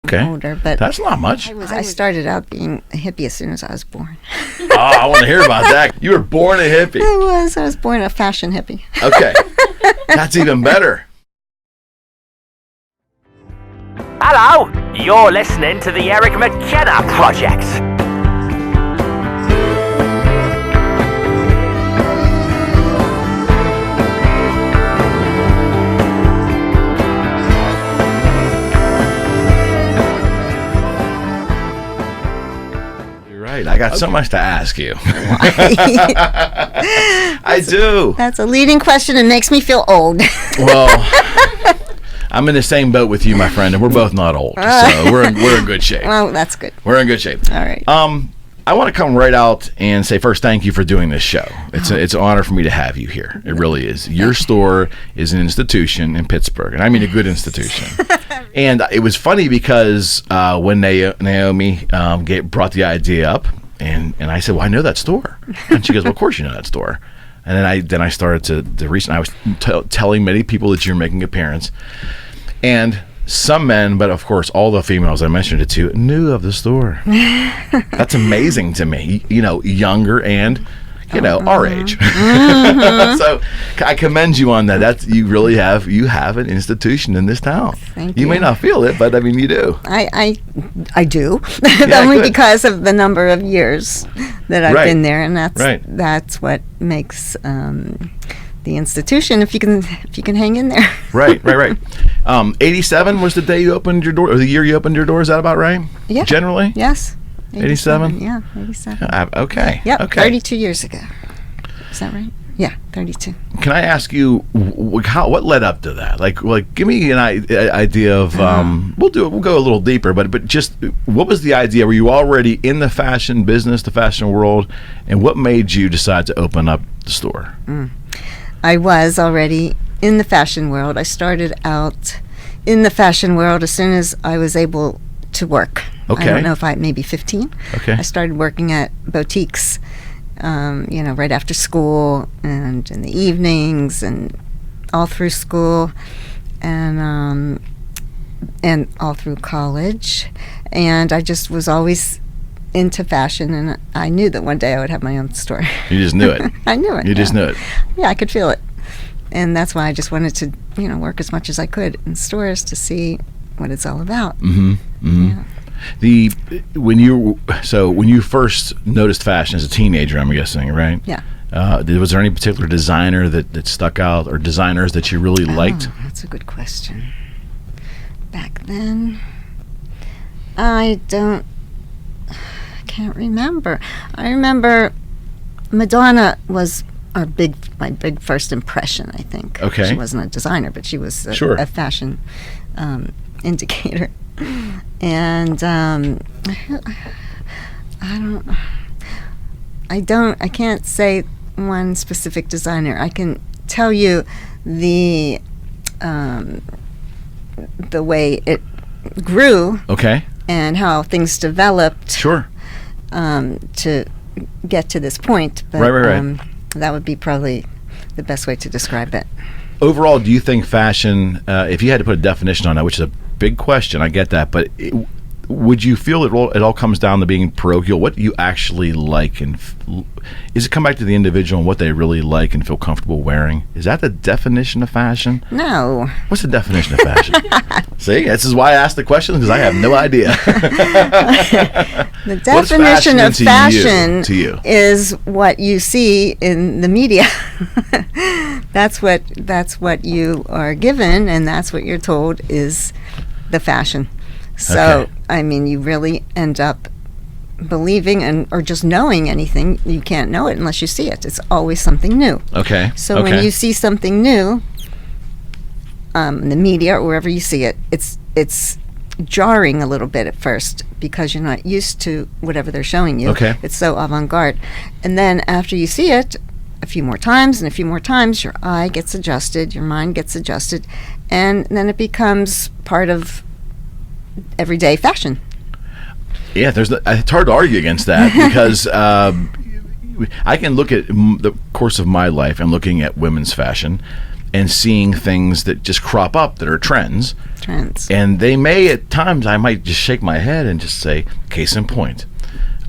Okay. older. But that's not much. I started out being a hippie as soon as I was born. Oh, I want to hear about that. You were born a hippie. I was born a fashion hippie. Okay. That's even better. Hello, you're listening to the Eric McKenna Project. Right. I got so much to ask you. I do. That's a leading question and makes me feel old. Well, I'm in the same boat with you, my friend, and we're both not old, so we're in good shape. Well, that's good. We're in good shape. All right. I want to come right out and say first, thank you for doing this show. It's an honor for me to have you here. It really is. Your store is an institution in Pittsburgh, and I mean a good institution. And it was funny because when Naomi brought the idea up, and I said, "Well, I know that store," and she goes, "Well, of course you know that store." And then I started to research. I was telling many people that you're making an appearance, and some men, but of course all the females I mentioned it to, knew of the store. That's amazing to me. You know, younger and our age. So I commend you on that. You really have an institution in this town. Thank you. You may not feel it, but I mean you do. I do. Yeah, only good. because of the number of years that I've Right. been there, and that's Right. that's what makes the institution. If you can hang in there. Right. 87 was the day you opened your door, or the year you opened your door. Is that about right? Yeah. Generally. Yes. 87? Yeah, 87. Okay. Yep. Okay. 32 years ago. Is that right? Yeah, 32. Can I ask you what led up to that? Like, give me an idea of. We'll go a little deeper, but just what was the idea? Were you already in the fashion business, the fashion world, and what made you decide to open up the store? I was already in the fashion world. I started out in the fashion world as soon as I was able to work. Okay. I don't know if maybe 15. Okay. I started working at boutiques, right after school and in the evenings and all through school and all through college. And I just was always into fashion, and I knew that one day I would have my own store. You just knew it. I knew it. You just knew it. Yeah, I could feel it. And that's why I just wanted to, work as much as I could in stores to see what it's all about. Mm-hmm. Mm-hmm. Yeah. When you first noticed fashion as a teenager, I'm guessing, right? Yeah. Was there any particular designer that stuck out, or designers that you really liked? That's a good question. Back then, I can't remember. I remember Madonna was my big first impression, I think. Okay. She wasn't a designer, but she was a fashion indicator. And I can't say one specific designer. I can tell you the way it grew. Okay. And how things developed. Sure. To get to this point. But, right. That would be probably the best way to describe it. Overall, do you think fashion, if you had to put a definition on that, which is a big question, I get that, but would you feel it all comes down to being parochial? What you actually like, and is it come back to the individual and what they really like and feel comfortable wearing? Is that the definition of fashion? No. What's the definition of fashion? See, this is why I asked the question, because I have no idea. The definition of fashion to you is what you see in the media. That's what you are given, and that's what you're told is the fashion. So, Okay. I mean, you really end up believing or just knowing anything. You can't know it unless you see it. It's always something new. Okay. So when you see something new, in the media or wherever you see it, it's jarring a little bit at first because you're not used to whatever they're showing you. Okay. It's so avant-garde. And then after you see it a few more times, your eye gets adjusted, your mind gets adjusted, and then it becomes part of everyday fashion. Yeah, it's hard to argue against that because I can look at the course of my life and looking at women's fashion, and seeing things that just crop up that are trends. And they may, at times, I might just shake my head and just say, case in point.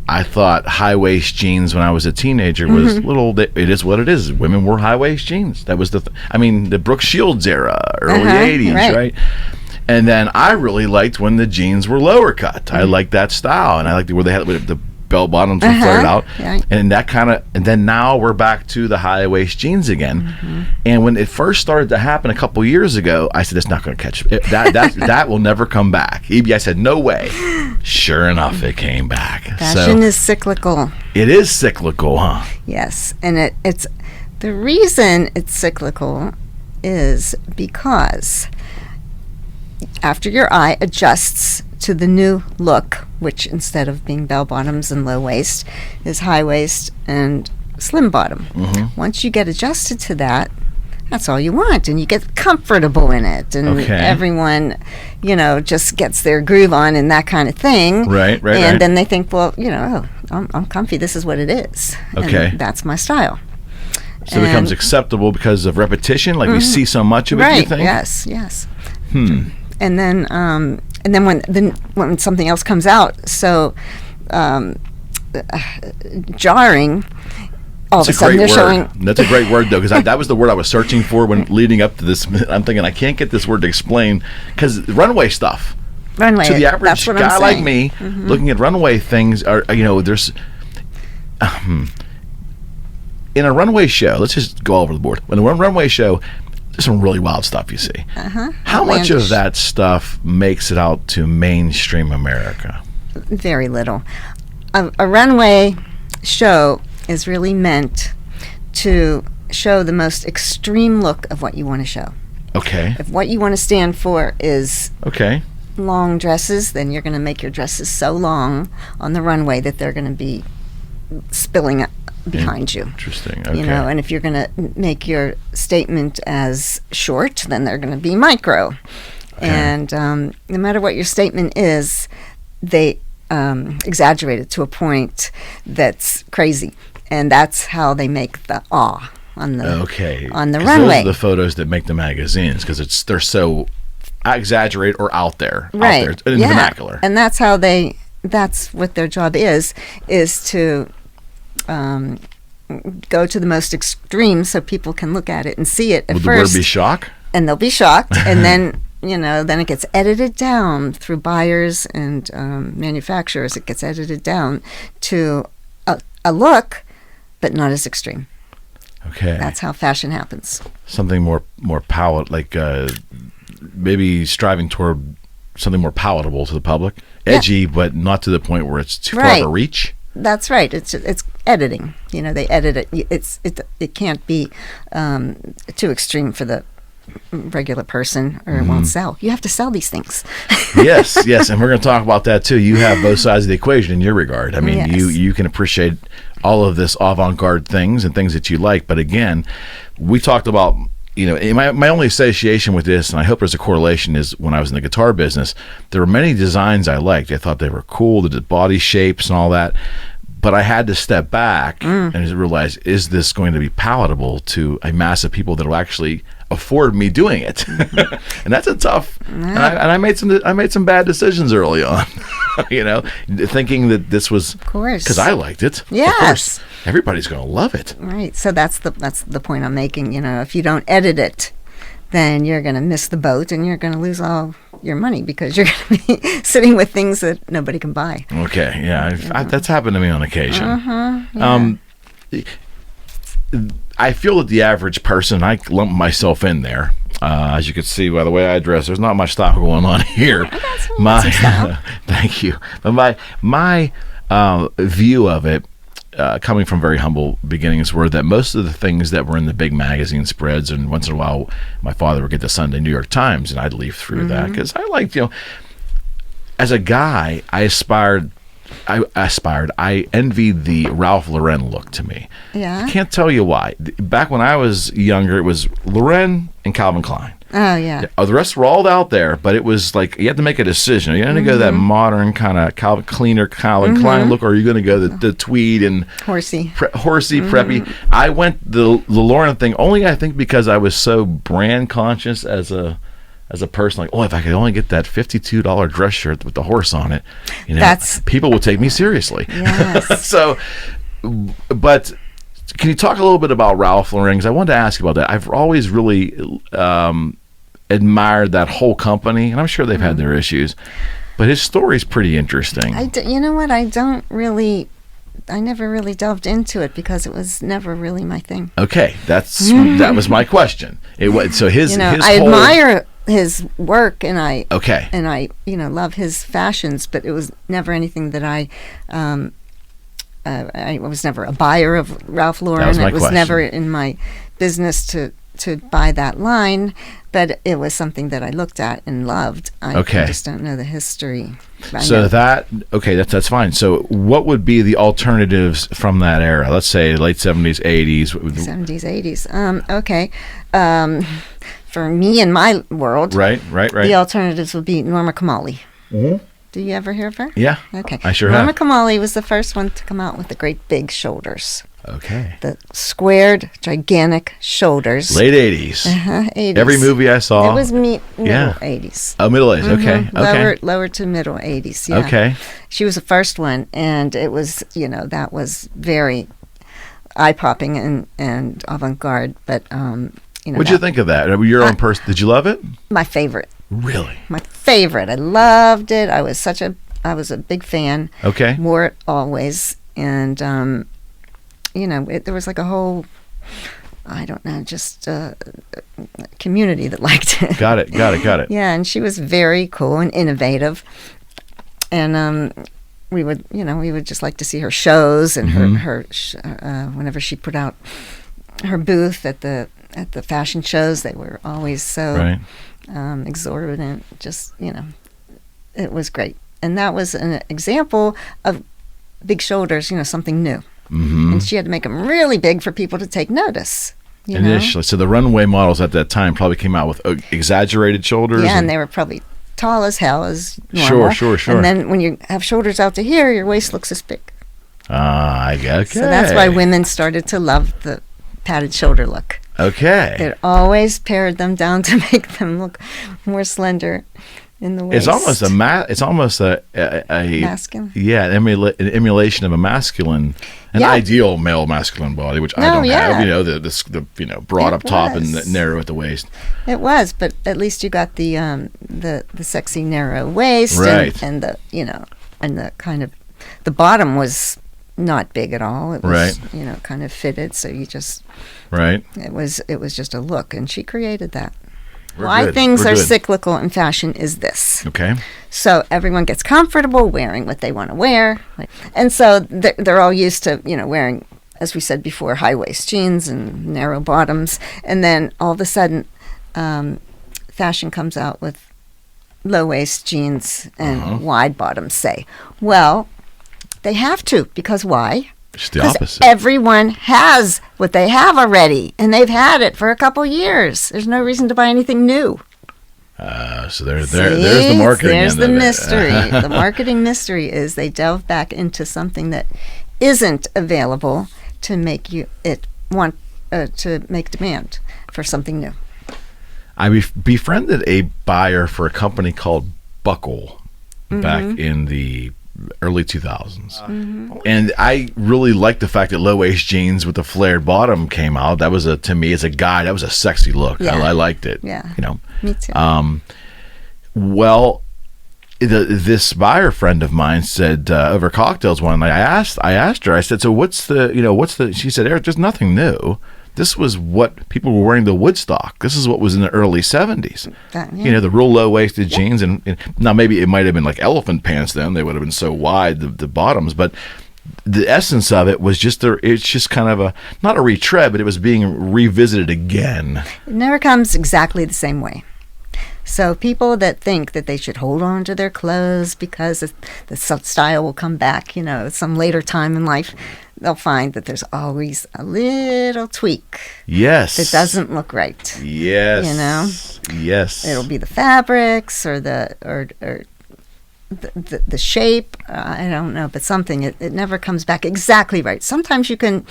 I thought high-waist jeans when I was a teenager was it is what it is. Women wore high-waist jeans. That was the Brooke Shields era, early 80s, right? And then I really liked when the jeans were lower cut. I liked that style, and I liked where they had the bell bottoms were flared out, and then now we're back to the high waist jeans again. And when it first started to happen a couple years ago, I said it's not going to catch that will never come back. I said no way. Sure enough, it came back. Fashion is cyclical. It is cyclical, huh? Yes, and it's the reason it's cyclical is because after your eye adjusts to the new look, which instead of being bell bottoms and low waist is high waist and slim bottom. Once you get adjusted to that, that's all you want, and you get comfortable in it, and everyone, just gets their groove on and that kind of thing. Right. Then they think, well, I'm comfy. This is what it is. And that's my style. So it becomes acceptable because of repetition. Like we see so much of it. You think? Yes. And then when something else comes out so jarring, all of a sudden they're showing. That's a great word, though, because that was the word I was searching for when leading up to this. I'm thinking I can't get this word to explain, because runway stuff. Runway. To the average guy like me, looking at runway things are there's. In a runway show, let's just go all over the board. When a runway show, there's some really wild stuff you see. How much of that stuff makes it out to mainstream America? Very little. A runway show is really meant to show the most extreme look of what you want to show. Okay. If what you want to stand for is long dresses, then you're going to make your dresses so long on the runway that they're going to be spilling behind you. Interesting. Okay. And if you're going to make your statement as short, then they're going to be micro. Okay. And no matter what your statement is, they exaggerate it to a point that's crazy, and that's how they make the awe on the on the runway. Those are the photos that make the magazines, because they're so exaggerated or out there, in vernacular. And that's how that's what their job is to go to the most extreme so people can look at it and see it at first. Will the word be shock? And they'll be shocked, and then then it gets edited down through buyers and manufacturers. It gets edited down to a look, but not as extreme. Okay. That's how fashion happens. Something more like maybe striving toward something more palatable to the public, edgy, but not to the point where it's too far of a reach. That's right. It's editing. They edit it. It can't be too extreme for the regular person, or it won't sell. You have to sell these things. yes, and we're going to talk about that too. You have both sides of the equation in your regard. I mean, you can appreciate all of this avant-garde things and things that you like, but again, we talked about, my only association with this, and I hope there's a correlation, is when I was in the guitar business, there were many designs I liked. I thought they were cool, the body shapes and all that, but I had to step back and realize, is this going to be palatable to a mass of people that will actually afford me doing it? And that's a tough. And I made some bad decisions early on. Thinking that this was, of course, because I liked it. Yes, of course, everybody's going to love it. Right. So that's the point I'm making. If you don't edit it, then you're going to miss the boat, and you're going to lose all your money, because you're going to be sitting with things that nobody can buy. Okay. Yeah, that's happened to me on occasion. I feel that the average person, I lump myself in there. As you can see by the way I dress, there's not much style going on here. Thank you. But my view of it, coming from very humble beginnings, were that most of the things that were in the big magazine spreads, and once in a while my father would get the Sunday New York Times, and I'd leaf through that, because I liked, as a guy, I envied the Ralph Lauren look to me. Yeah. I can't tell you why. Back when I was younger, it was Lauren and Calvin Klein. Oh, yeah. The rest were all out there, but it was like you had to make a decision. Are you going to go that modern kind of Calvin Klein look, or are you going to go the tweed and Horsey, preppy? I went the Lauren thing only, I think, because I was so brand conscious as a person. Like, oh, if I could only get that $52 dress shirt with the horse on it, people would take me seriously. Yes. So, but can you talk a little bit about Ralph Lauren? Because I wanted to ask you about that. I've always really admired that whole company, and I'm sure they've had their issues, but his story's pretty interesting. You know what? I never really delved into it because it was never really my thing. Okay, that was my question. It was so his. I admire his work, and I okay, love his fashions, but it was never anything that I was never a buyer of Ralph Lauren. It was never in my business to buy that line, but it was something that I looked at and loved. I just don't know the history. So that's fine. So what would be the alternatives from that era? Let's say late 70s, 80s. 70s, 80s. Okay. For me in my world, right. The alternatives would be Norma Kamali. Mm-hmm. Do you ever hear of her? Yeah. Okay. I sure Norma have. Kamali was the first one to come out with the great big shoulders. Okay. The squared, gigantic shoulders. Late 80s. 80s. Every movie I saw. It was middle 80s. Oh, middle 80s. Okay. Lower to middle 80s. Yeah. Okay. She was the first one, and it was, that was very eye-popping and avant-garde. But, What'd you think of that? Your own person. Did you love it? My favorite. Really? My favorite. I loved it. I was a big fan. Okay. Wore it always. And, there was like a whole, I don't know, just community that liked it. Got it. Yeah, and she was very cool and innovative. And we would just like to see her shows and her whenever she put out her booth at the fashion shows, they were always so exorbitant. Just, it was great. And that was an example of big shoulders, something new. Mm-hmm. And she had to make them really big for people to take notice. Initially. So the runway models at that time probably came out with exaggerated shoulders. Yeah, and they were probably tall as hell, as normal. Sure. And then when you have shoulders out to here, your waist looks as big. I guess. So that's why women started to love the padded shoulder look. Okay. It always pared them down to make them look more slender in the waist. It's almost a masculine. Yeah, an emulation of a masculine, ideal male masculine body, which I don't have. The broad up top and the narrow at the waist. It was, but at least you got the sexy narrow waist, right? And the and the kind of the bottom was not big at all. It was kind of fitted, so you just It was just a look, and she created that. Why things are cyclical in fashion is this. Okay. So everyone gets comfortable wearing what they want to wear, and so they're all used to wearing, as we said before, high waist jeans and narrow bottoms, and then all of a sudden, fashion comes out with low waist jeans and wide bottoms. Say, well, they have to, because why? It's the opposite. Everyone has what they have already, and they've had it for a couple years. There's no reason to buy anything new. So there's the marketing. There's the mystery. The marketing mystery is they delve back into something that isn't available to make to make demand for something new. I befriended a buyer for a company called Buckle back in the early 2000s. And I really liked the fact that low waist jeans with the flared bottom came out. That was to me as a guy, that was a sexy look. Yeah. I liked it. Yeah. Me too. Well, this buyer friend of mine said over cocktails one night, I asked her, I said, so what's the, she said, Eric, there's nothing new. This was what people were wearing to Woodstock. This is what was in the early 70s. The real low-waisted jeans. And now maybe it might have been like elephant pants then. They would have been so wide, the bottoms. But the essence of it was it's just kind of not a retread, but it was being revisited again. It never comes exactly the same way. So people that think that they should hold on to their clothes because the style will come back, some later time in life, they'll find that there's always a little tweak. Yes. That doesn't look right. Yes. Yes. It'll be the fabrics or the shape. I don't know, but something. It never comes back exactly right. Sometimes you can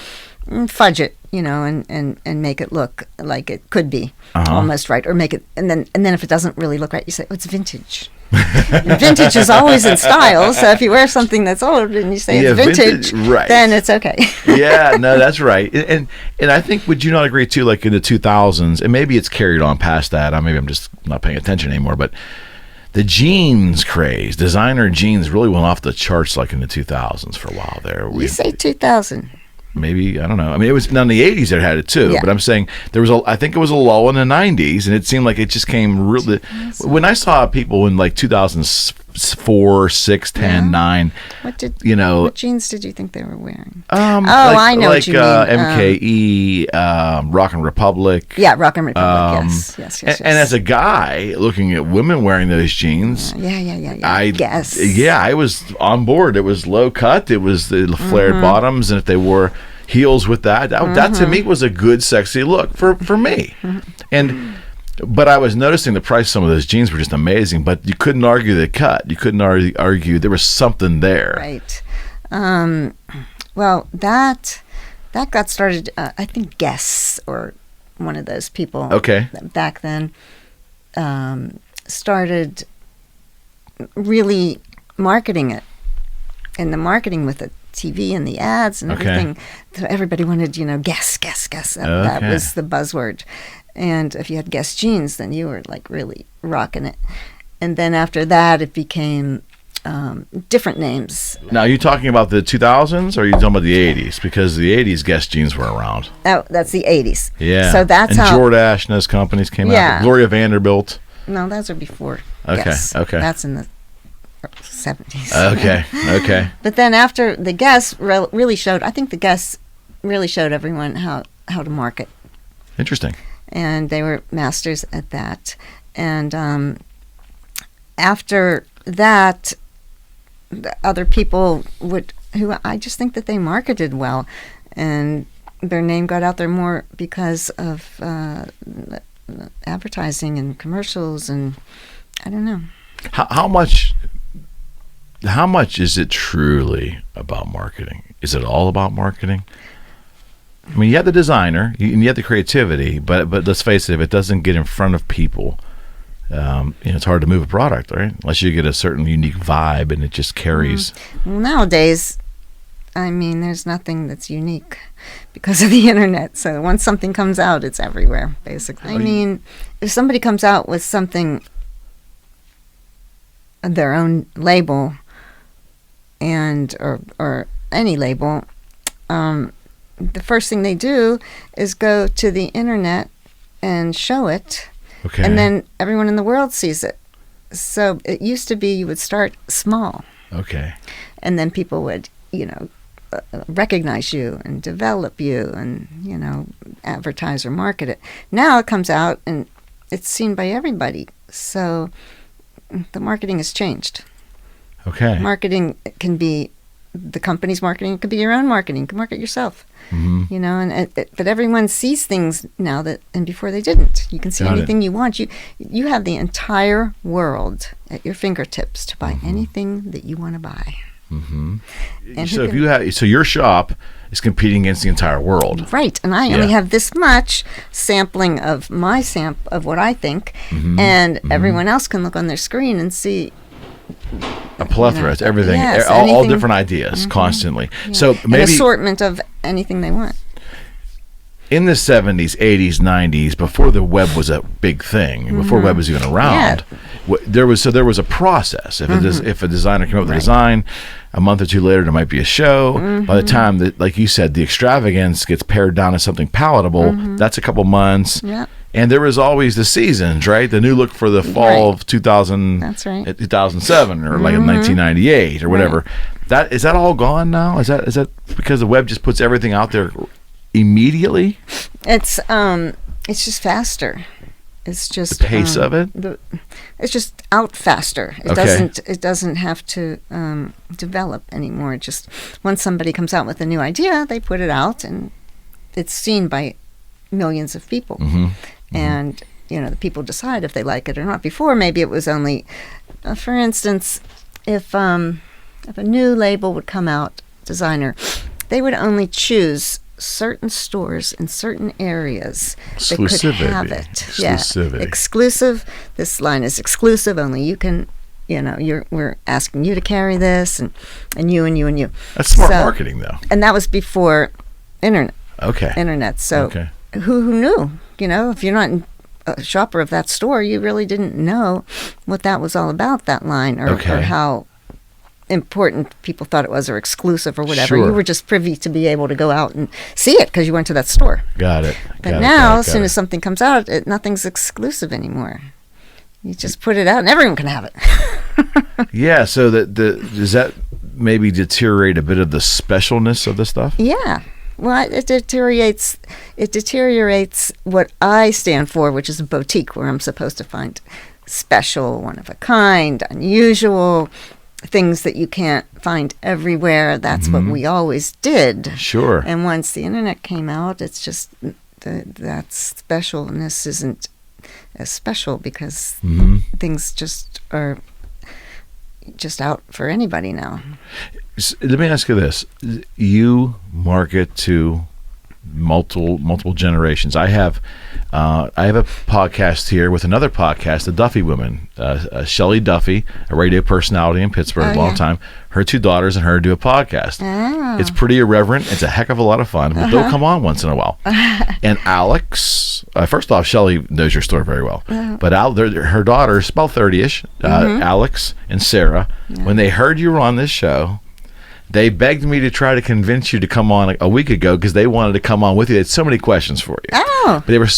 fudge it, and make it look like it could be almost right, or make it, and then if it doesn't really look right, you say, "Oh, it's vintage." And vintage is always in style, so if you wear something that's old and you say it's vintage, right, then it's okay. Yeah, no, that's right. And I think, would you not agree too, like in the 2000s, and maybe it's carried on past that, maybe I'm just not paying attention anymore, but the jeans craze, designer jeans, really went off the charts like in the 2000s for a while there. You say 2000. Maybe, I don't know. I mean, it was in the 80s that had it too, but I'm saying I think it was a lull in the 90s, and it seemed like it just came really. When I saw people in like 2004, 6, 10, 9, what jeans did you think they were wearing? I know what you mean. MKE, Rock and Republic. Yeah, Rock and Republic, yes. And as a guy looking at women wearing those jeans, I guess. Yeah, I was on board. It was low cut. It was the flared bottoms, and if they wore heels with that to me was a good, sexy look for me. But I was noticing the price of some of those jeans were just amazing, but you couldn't argue the cut. You couldn't argue there was something there. Right. Well, that got started, I think Guess, or one of those people back then, started really marketing it. And the marketing with the TV and the ads and everything. So everybody wanted, Guess. That was the buzzword. And if you had Guess jeans, then you were like really rocking it. And then after that, it became different names. Now, are you talking about the 2000s, or are you talking about the 80s? Because the 80s Guess jeans were around. Oh, that's the 80s. Yeah. So that's how Jordache and those companies came out. Gloria Vanderbilt. No, those are before Okay. Guess. Okay. That's in the 70s. Okay. But then after the Guess really showed, I think the Guess really showed everyone how to market. Interesting. And they were masters at that. And after that, the other people who I just think that they marketed well, and their name got out there more because of advertising and commercials, and I don't know. How much is it truly about marketing? Is it all about marketing? I mean, you have the designer, and you have the creativity, but let's face it, if it doesn't get in front of people, it's hard to move a product, right? Unless you get a certain unique vibe and it just carries. Well, nowadays, I mean, there's nothing that's unique because of the internet. So once something comes out, it's everywhere, basically. I mean, if somebody comes out with something, their own label, or any label, the first thing they do is go to the internet and show it. Okay. And then everyone in the world sees it. So it used to be you would start small. Okay. And then people would, recognize you and develop you and, advertise or market it. Now it comes out and it's seen by everybody. So the marketing has changed. Okay. Marketing can be the company's marketing. It could be your own marketing. You can market yourself. Mm-hmm. But everyone sees things now and before they didn't. You can see anything you want. You have the entire world at your fingertips to buy anything that you want to buy. Mm-hmm. And so your shop is competing against the entire world, right? And I only have this much sampling of my of what I think, and everyone else can look on their screen and see a plethora. It's everything, all different ideas constantly. Yeah. So maybe an assortment of anything they want. In the 70s, 80s, 90s, before the web was a big thing, before web was even around, there was a process. If a designer came up with a design, a month or two later there might be a show. By the time that, like you said, the extravagance gets pared down to something palatable, that's a couple months. Yeah. And there was always the seasons, right? The new look for the fall of 2000, that's right. 2007, or like 1998 or whatever. Is that all gone now? Is that because the web just puts everything out there immediately? It's just faster. It's just the pace of it. It's just out faster. It Okay. doesn't have to develop anymore. Just once somebody comes out with a new idea, they put it out, and it's seen by millions of people. And the people decide if they like it or not. Before, maybe it was only, for instance, if a new label would come out, designer, they would only choose certain stores in certain areas that could have it. Exclusivity. Yeah, exclusive. This line is exclusive. Only you can. We're asking you to carry this, and you and you and you. That's smart marketing, though. And that was before internet. Okay. Internet. So who knew? If you're not a shopper of that store, you really didn't know what that was all about. That line, or how important people thought it was, or exclusive, or whatever. Sure. You were just privy to be able to go out and see it because you went to that store. Got it. But now, as soon as something comes out, nothing's exclusive anymore. You just put it out, and everyone can have it. Yeah. So does that maybe deteriorate a bit of the specialness of the stuff? Yeah. Well, it deteriorates what I stand for, which is a boutique, where I'm supposed to find special, one of a kind, unusual things that you can't find everywhere. That's what we always did. Sure. And once the internet came out, it's just that specialness isn't as special, because things just are just out for anybody now. Let me ask you this: you market to multiple generations. I have a podcast here with another podcast, the Duffy Women. Shelley Duffy, a radio personality in Pittsburgh, a long time. Her two daughters and her do a podcast. Oh. It's pretty irreverent. It's a heck of a lot of fun. But they'll come on once in a while. And Alex, first off, Shelley knows your store very well. But her daughters, about 30-ish, Alex and Sarah, when they heard you were on this show, they begged me to try to convince you to come on a week ago, because they wanted to come on with you. They had so many questions for you. Oh. But they were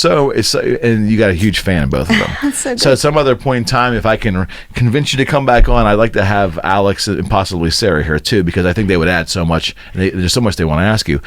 and you got a huge fan, both of them. That's so at some other point in time, if I can convince you to come back on, I'd like to have Alex and possibly Sarah here too, because I think they would add so much. There's so much they want to ask you.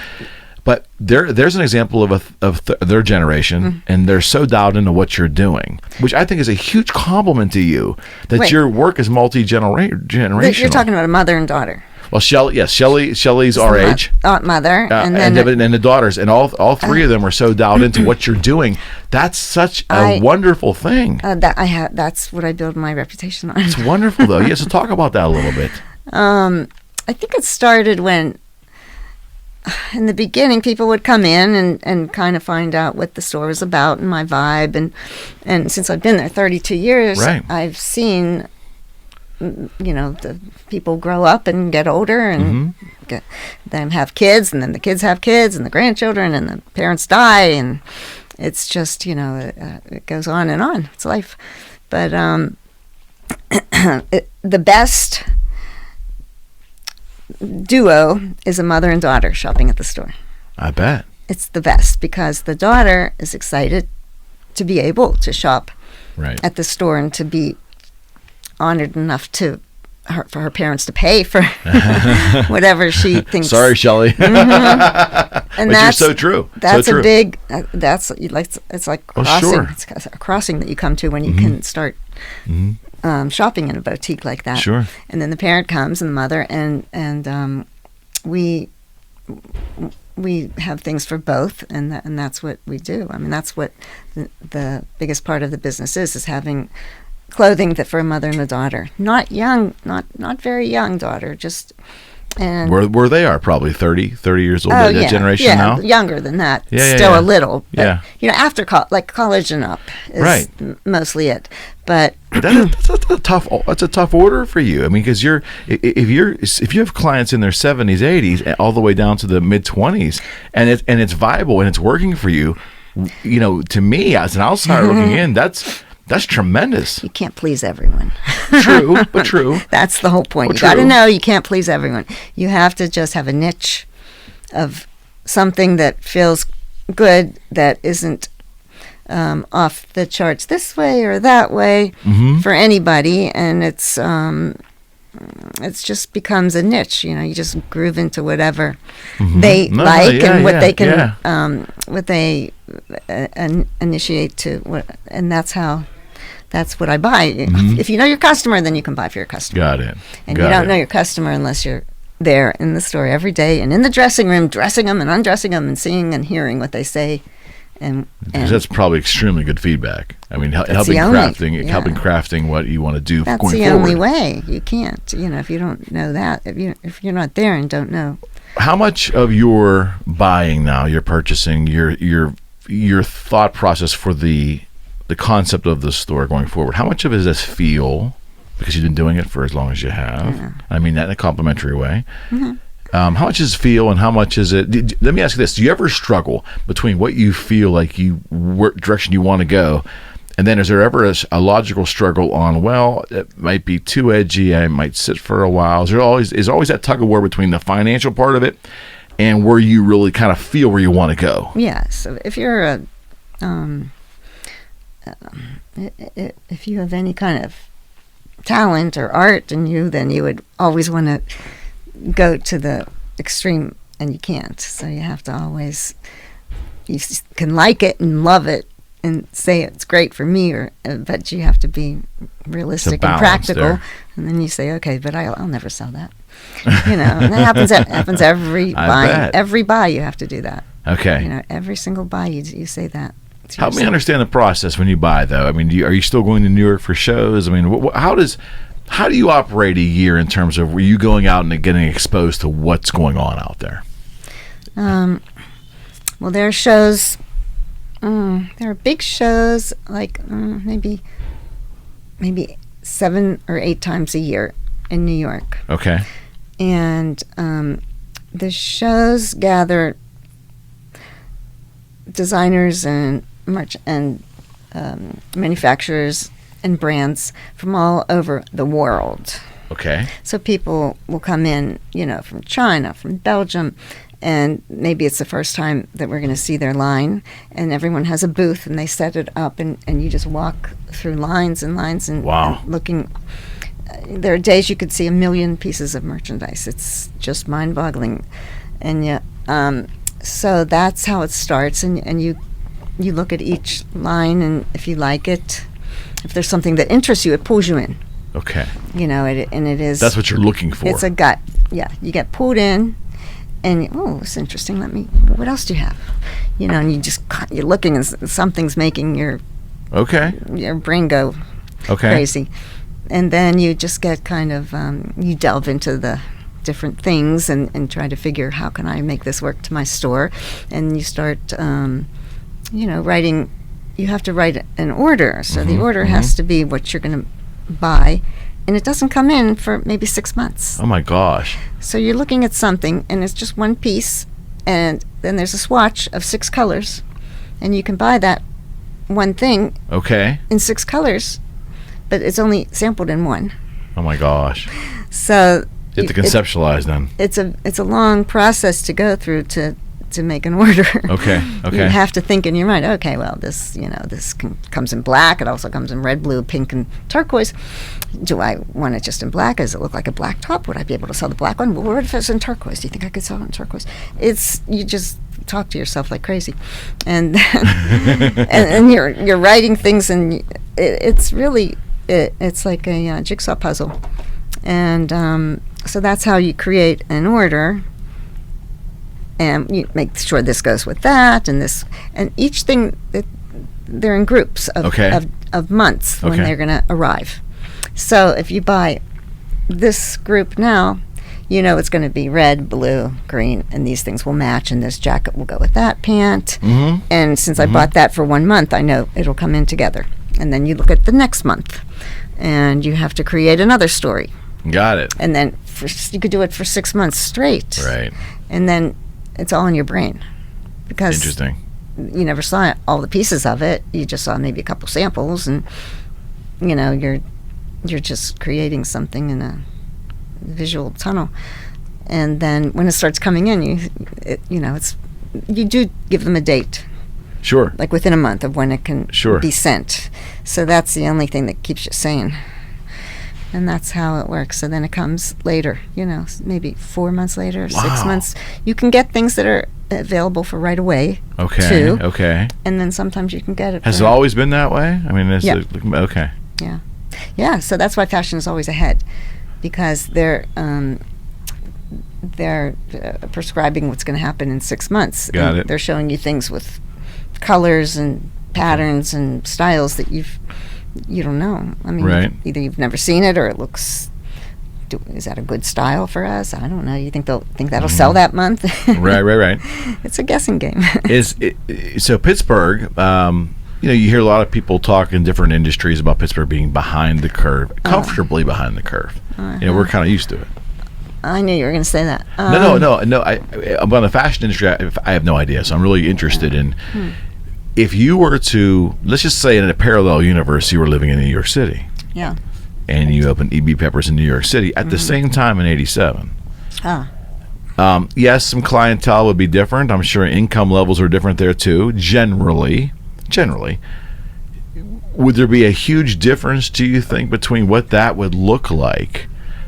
But there's an example of their generation, and they're so dialed into what you're doing, which I think is a huge compliment to you, that your work is multi-generational. You're talking about a mother and daughter. Well, Shelley's our age. Mother, and then and the daughters, and all three of them are so dialed into what you're doing. That's such a wonderful thing. That's what I build my reputation on. It's wonderful, though. So talk about that a little bit. I think it started when, in the beginning, people would come in and kind of find out what the store was about and my vibe, and since I've been there 32 years, I've seen, the people grow up and get older, and then have kids, and then the kids have kids, and the grandchildren, and the parents die, and it's just, it goes on and on. It's life. But the best duo is a mother and daughter shopping at the store. I bet. It's the best, because the daughter is excited to be able to shop at the store, and to be honored enough for her parents to pay for whatever she thinks. Sorry, Shelley. And but you're so true. That's so true. a big. It's like crossing. Sure. It's a crossing that you come to when you can start shopping in a boutique like that. Sure. And then the parent comes, and the mother, and we have things for both, and that's what we do. I mean, that's what the biggest part of the business is having clothing that for a mother and a daughter, not not very young daughter, just. And where they are probably 30 years old, that generation now? Younger than that, still a little. But, after college and up is mostly it. But that's a tough order for you. I mean, because if you have clients in their 70s, 80s, all the way down to the mid 20s, and it's viable and it's working for you, to me as an outsider looking in, that's tremendous. You can't please everyone. True, but true. That's the whole point. You got to know you can't please everyone. You have to just have a niche of something that feels good, that isn't off the charts this way or that way for anybody. And it's it just becomes a niche. You just groove into whatever Mm-hmm. they like and what they can, yeah. what they initiate to, and that's what I buy. Mm-hmm. If you know your customer, then you can buy for your customer. Got it. And you don't know your customer unless you're there in the store every day and in the dressing room, dressing them and undressing them and seeing and hearing what they say. And that's probably extremely good feedback. I mean, helping crafting what you want to do that's going the forward. only way. You can't, if you don't know that, if you're not there and don't know. How much of your buying now, your purchasing, your thought process for the concept of the store going forward, how much of it is this feel, because you've been doing it for as long as you have? Yeah. I mean that in a complimentary way. Mm-hmm. How much is feel and how much is it? Let me ask you this: do you ever struggle between what you feel like direction you want to go, and then is there ever a logical struggle on? Well, it might be too edgy. I might sit for a while. Is there always that tug of war between the financial part of it and where you really kind of feel where you want to go? Yeah. So if you're if you have any kind of talent or art in you, then you would always want to go to the extreme, and you can't. So you have to always, you can like it and love it and say it's great for me, but you have to be realistic and practical. There. And then you say, okay, but I'll never sell that. And that happens every buy. Every buy you have to do that. Okay. Every single buy you say that. Help me understand the process when you buy, though. I mean, are you still going to New York for shows? I mean, how do you operate a year in terms of were you going out and getting exposed to what's going on out there? Well, there are shows. There are big shows, like maybe 7 or 8 times a year in New York. Okay. And the shows gather designers and manufacturers and brands from all over the world. Okay. So people will come in, from China, from Belgium, and maybe it's the first time that we're going to see their line, and everyone has a booth, and they set it up, and you just walk through lines and lines and, wow. and looking. There are days you could see 1 million pieces of merchandise. It's just mind-boggling. And so that's how it starts, and you look at each line, and if you like it, if there's something that interests you, it pulls you in. Okay. It is. That's what you're looking for. It's a gut. Yeah, you get pulled in, and it's interesting. What else do you have? And you're looking, and something's making your brain go crazy, and then you just get kind of you delve into the different things and try to figure how can I make this work to my store, and you start writing. You have to write an order, so the order has to be what you're going to buy, and it doesn't come in for maybe 6 months. Oh my gosh. So you're looking at something, and it's just one piece, and then there's a swatch of 6 colors, and you can buy that one thing in 6 colors, but it's only sampled in 1. Oh my gosh. So you have to conceptualize then. It's a long process to go through to make an order. Okay. You have to think in your mind, okay, well, this comes in black. It also comes in red, blue, pink, and turquoise. Do I want it just in black? Does it look like a black top? Would I be able to sell the black one? Well, what if it's in turquoise? Do you think I could sell it in turquoise? You just talk to yourself like crazy, and and you're writing things, and it's really it's like a jigsaw puzzle, and so that's how you create an order. And you make sure this goes with that, and this, and each thing they're in groups of months when they're going to arrive. So if you buy this group now, it's going to be red, blue, green, and these things will match, and this jacket will go with that pant. Mm-hmm. And since I bought that for 1 month, I know it'll come in together. And then you look at the next month, and you have to create another story. Got it. And then you could do it for 6 months straight. Right. And then it's all in your brain, because interesting. You never saw all the pieces of it. You just saw maybe a couple samples, and you're just creating something in a visual tunnel. And then when it starts coming in, you do give them a date. Sure. Like within a month of when it can be sent. So that's the only thing that keeps you sane. And that's how it works. So then it comes later, maybe 4 months later, 6 months. You can get things that are available for right away, too. Okay. And then sometimes you can get it. Has it always been that way? I mean, okay. Yeah. Yeah, so that's why fashion is always ahead, because they're prescribing what's going to happen in 6 months. Got it. They're showing you things with colors and patterns and styles that you don't know. I mean, right. Either you've never seen it, or it looks. Is that a good style for us? I don't know. You think that'll sell that month? Right. It's a guessing game. So Pittsburgh? You hear a lot of people talk in different industries about Pittsburgh being behind the curve, comfortably behind the curve. We're kind of used to it. I knew you were going to say that. No. I'm on the fashion industry. I have no idea, so I'm really interested in. If you were to, let's just say in a parallel universe, you were living in New York City. Yeah. And you opened e.b.PEPPER's in New York City at the same time in '87. Yes, some clientele would be different. I'm sure income levels are different there too. Generally, would there be a huge difference, do you think, between what that would look like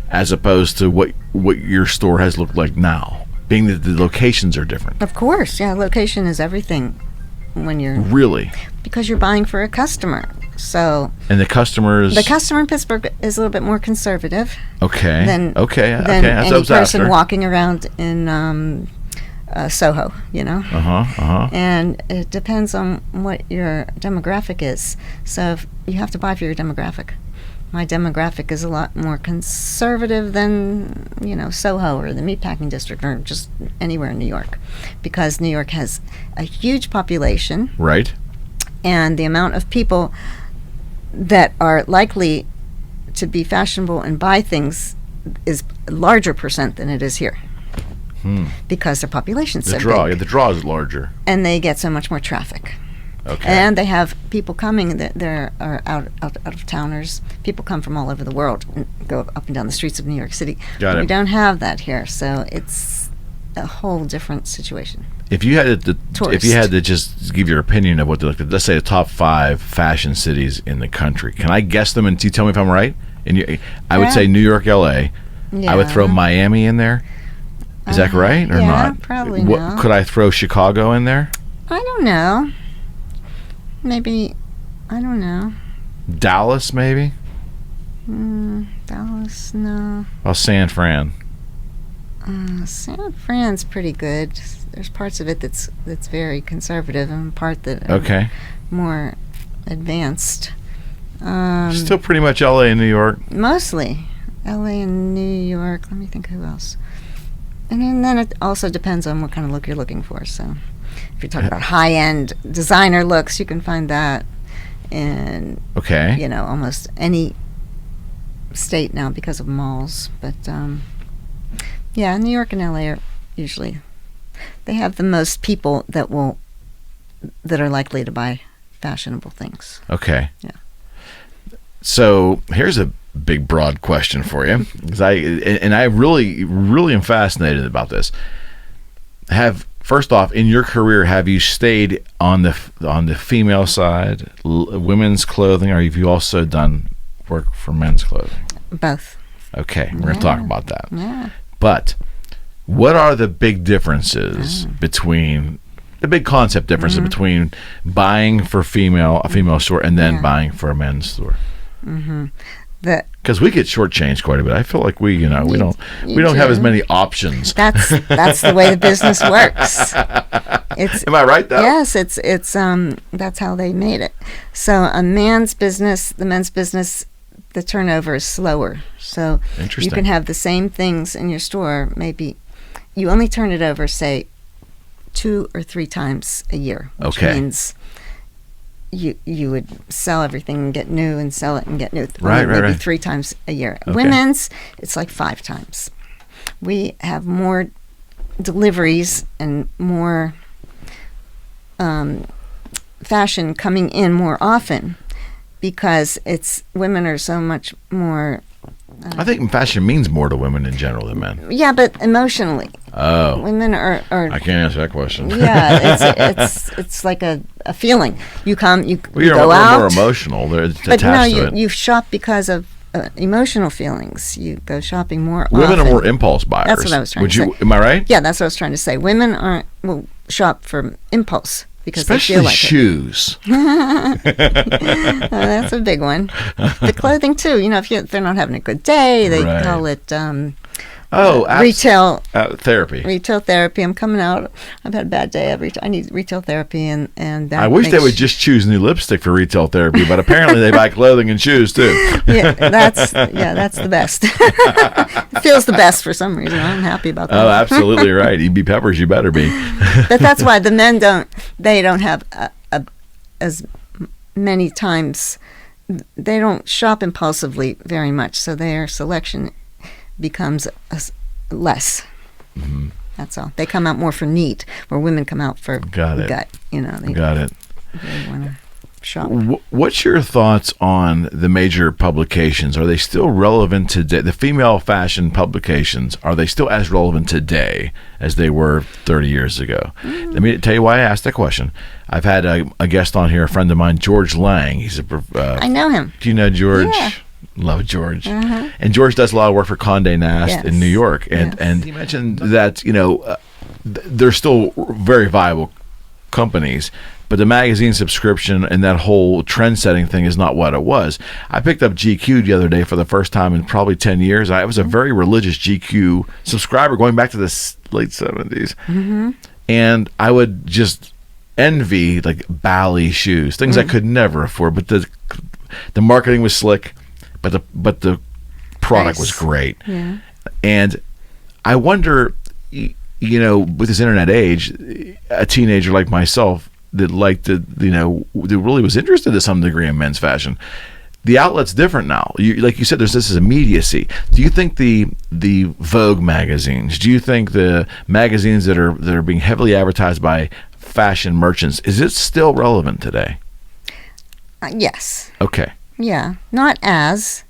as opposed to what your store has looked like now, being that the locations are different? Of course, yeah. Location is everything when you're really, because you're buying for a customer. So and the customer in Pittsburgh is a little bit more conservative. Okay. Than any person walking around in Soho, And it depends on what your demographic is. So if you have to buy for your demographic. My demographic is a lot more conservative than, Soho or the meatpacking district or just anywhere in New York, because New York has a huge population. Right. And the amount of people that are likely to be fashionable and buy things is a larger percent than it is here. Because their population's so big. The draw is larger. And they get so much more traffic. Okay. And they have people coming that there are out of towners. People come from all over the world and go up and down the streets of New York City. Got it. We don't have that here, so it's a whole different situation. If you had to just give your opinion of what let's say the top 5 fashion cities in the country, can I guess them and you tell me if I'm right? I would say New York, LA. Yeah. I would throw Miami in there. Is that right or not? Probably no. Could I throw Chicago in there? I don't know. Maybe, I don't know. Dallas, maybe? Dallas, no. Well, San Fran. San Fran's pretty good. There's parts of it that's very conservative and part that are more advanced. Still pretty much LA and New York. Mostly LA and New York. Let me think who else. And then it also depends on what kind of look you're looking for. So if you're talking about high-end designer looks, you can find that in almost any state now because of malls. But New York and LA are usually, they have the most people that are likely to buy fashionable things. Okay. Yeah. So here's a big broad question for you, because I really am fascinated about this. First off, in your career, have you stayed on the female side, women's clothing, or have you also done work for men's clothing? Both. Okay, we're going to talk about that. Yeah. But what are the big differences between the big concept differences between buying for a female store and then buying for a men's store? Because we get shortchanged quite a bit. I feel like we don't have as many options. That's the way the business works. Am I right though? Yes, it's that's how they made it. So the men's business, the turnover is slower. So you can have the same things in your store. Maybe you only turn it over, say, 2 or 3 times a year, which means you would sell everything and get new and sell it and get new. Maybe 3 times a year. Okay. Women's, it's like 5 times. We have more deliveries and more fashion coming in more often because women are so much more. I think fashion means more to women in general than men. Yeah, but emotionally. Oh. Women are I can't answer that question. Yeah, it's like a feeling. You come, you you're go out. More emotional. They're but attached to it. You shop because of emotional feelings. You go shopping more Women often. are more impulse buyers. That's what I was trying to say. Am I right? Yeah, that's what I was trying to say. Women will shop for impulse because Especially they feel like shoes. that's a big one. The clothing too. If they're not having a good day, they Right. call it Retail retail therapy. retail therapy. I'm coming out. I've had a bad day. I need retail therapy, and that I wish they makes- would just choose new lipstick for retail therapy, but apparently they buy clothing and shoes too. Yeah, that's the best. It feels the best for some reason. I'm happy about that. Oh, absolutely right. E.b.PEPPERs, you better be. But that's why the men don't have as many times. They don't shop impulsively very much, so their selection becomes less. Mm-hmm. That's all. They come out more for neat, where women come out for Got it. gut. They Got it. really want to shop. What's your thoughts on the major publications? Are they still relevant today? The female fashion publications, are they still as relevant today as they were 30 years ago? Let me tell you why I asked that question. I've had a guest on here, a friend of mine, George Lang. He's I know him. do you know George? Yeah. Love George. And George does a lot of work for Condé Nast Yes. in New York. And Yes. and he mentioned that, they're still very viable companies, but the magazine subscription and that whole trend-setting thing is not what it was. I picked up GQ the other day for the first time in probably 10 years. I was a very religious GQ subscriber going back to the late 70s. And I would just envy like Bally shoes, things I could never afford, but the marketing was slick, but the product was Nice. great. Yeah. And I wonder, with this internet age, a teenager like myself that that really was interested to some degree in men's fashion. The outlet's different now. Like you said, this is immediacy. Do you think the Vogue magazines? Do you think the magazines that are being heavily advertised by fashion merchants, is it still relevant today? Yes. Okay. Yeah. Not as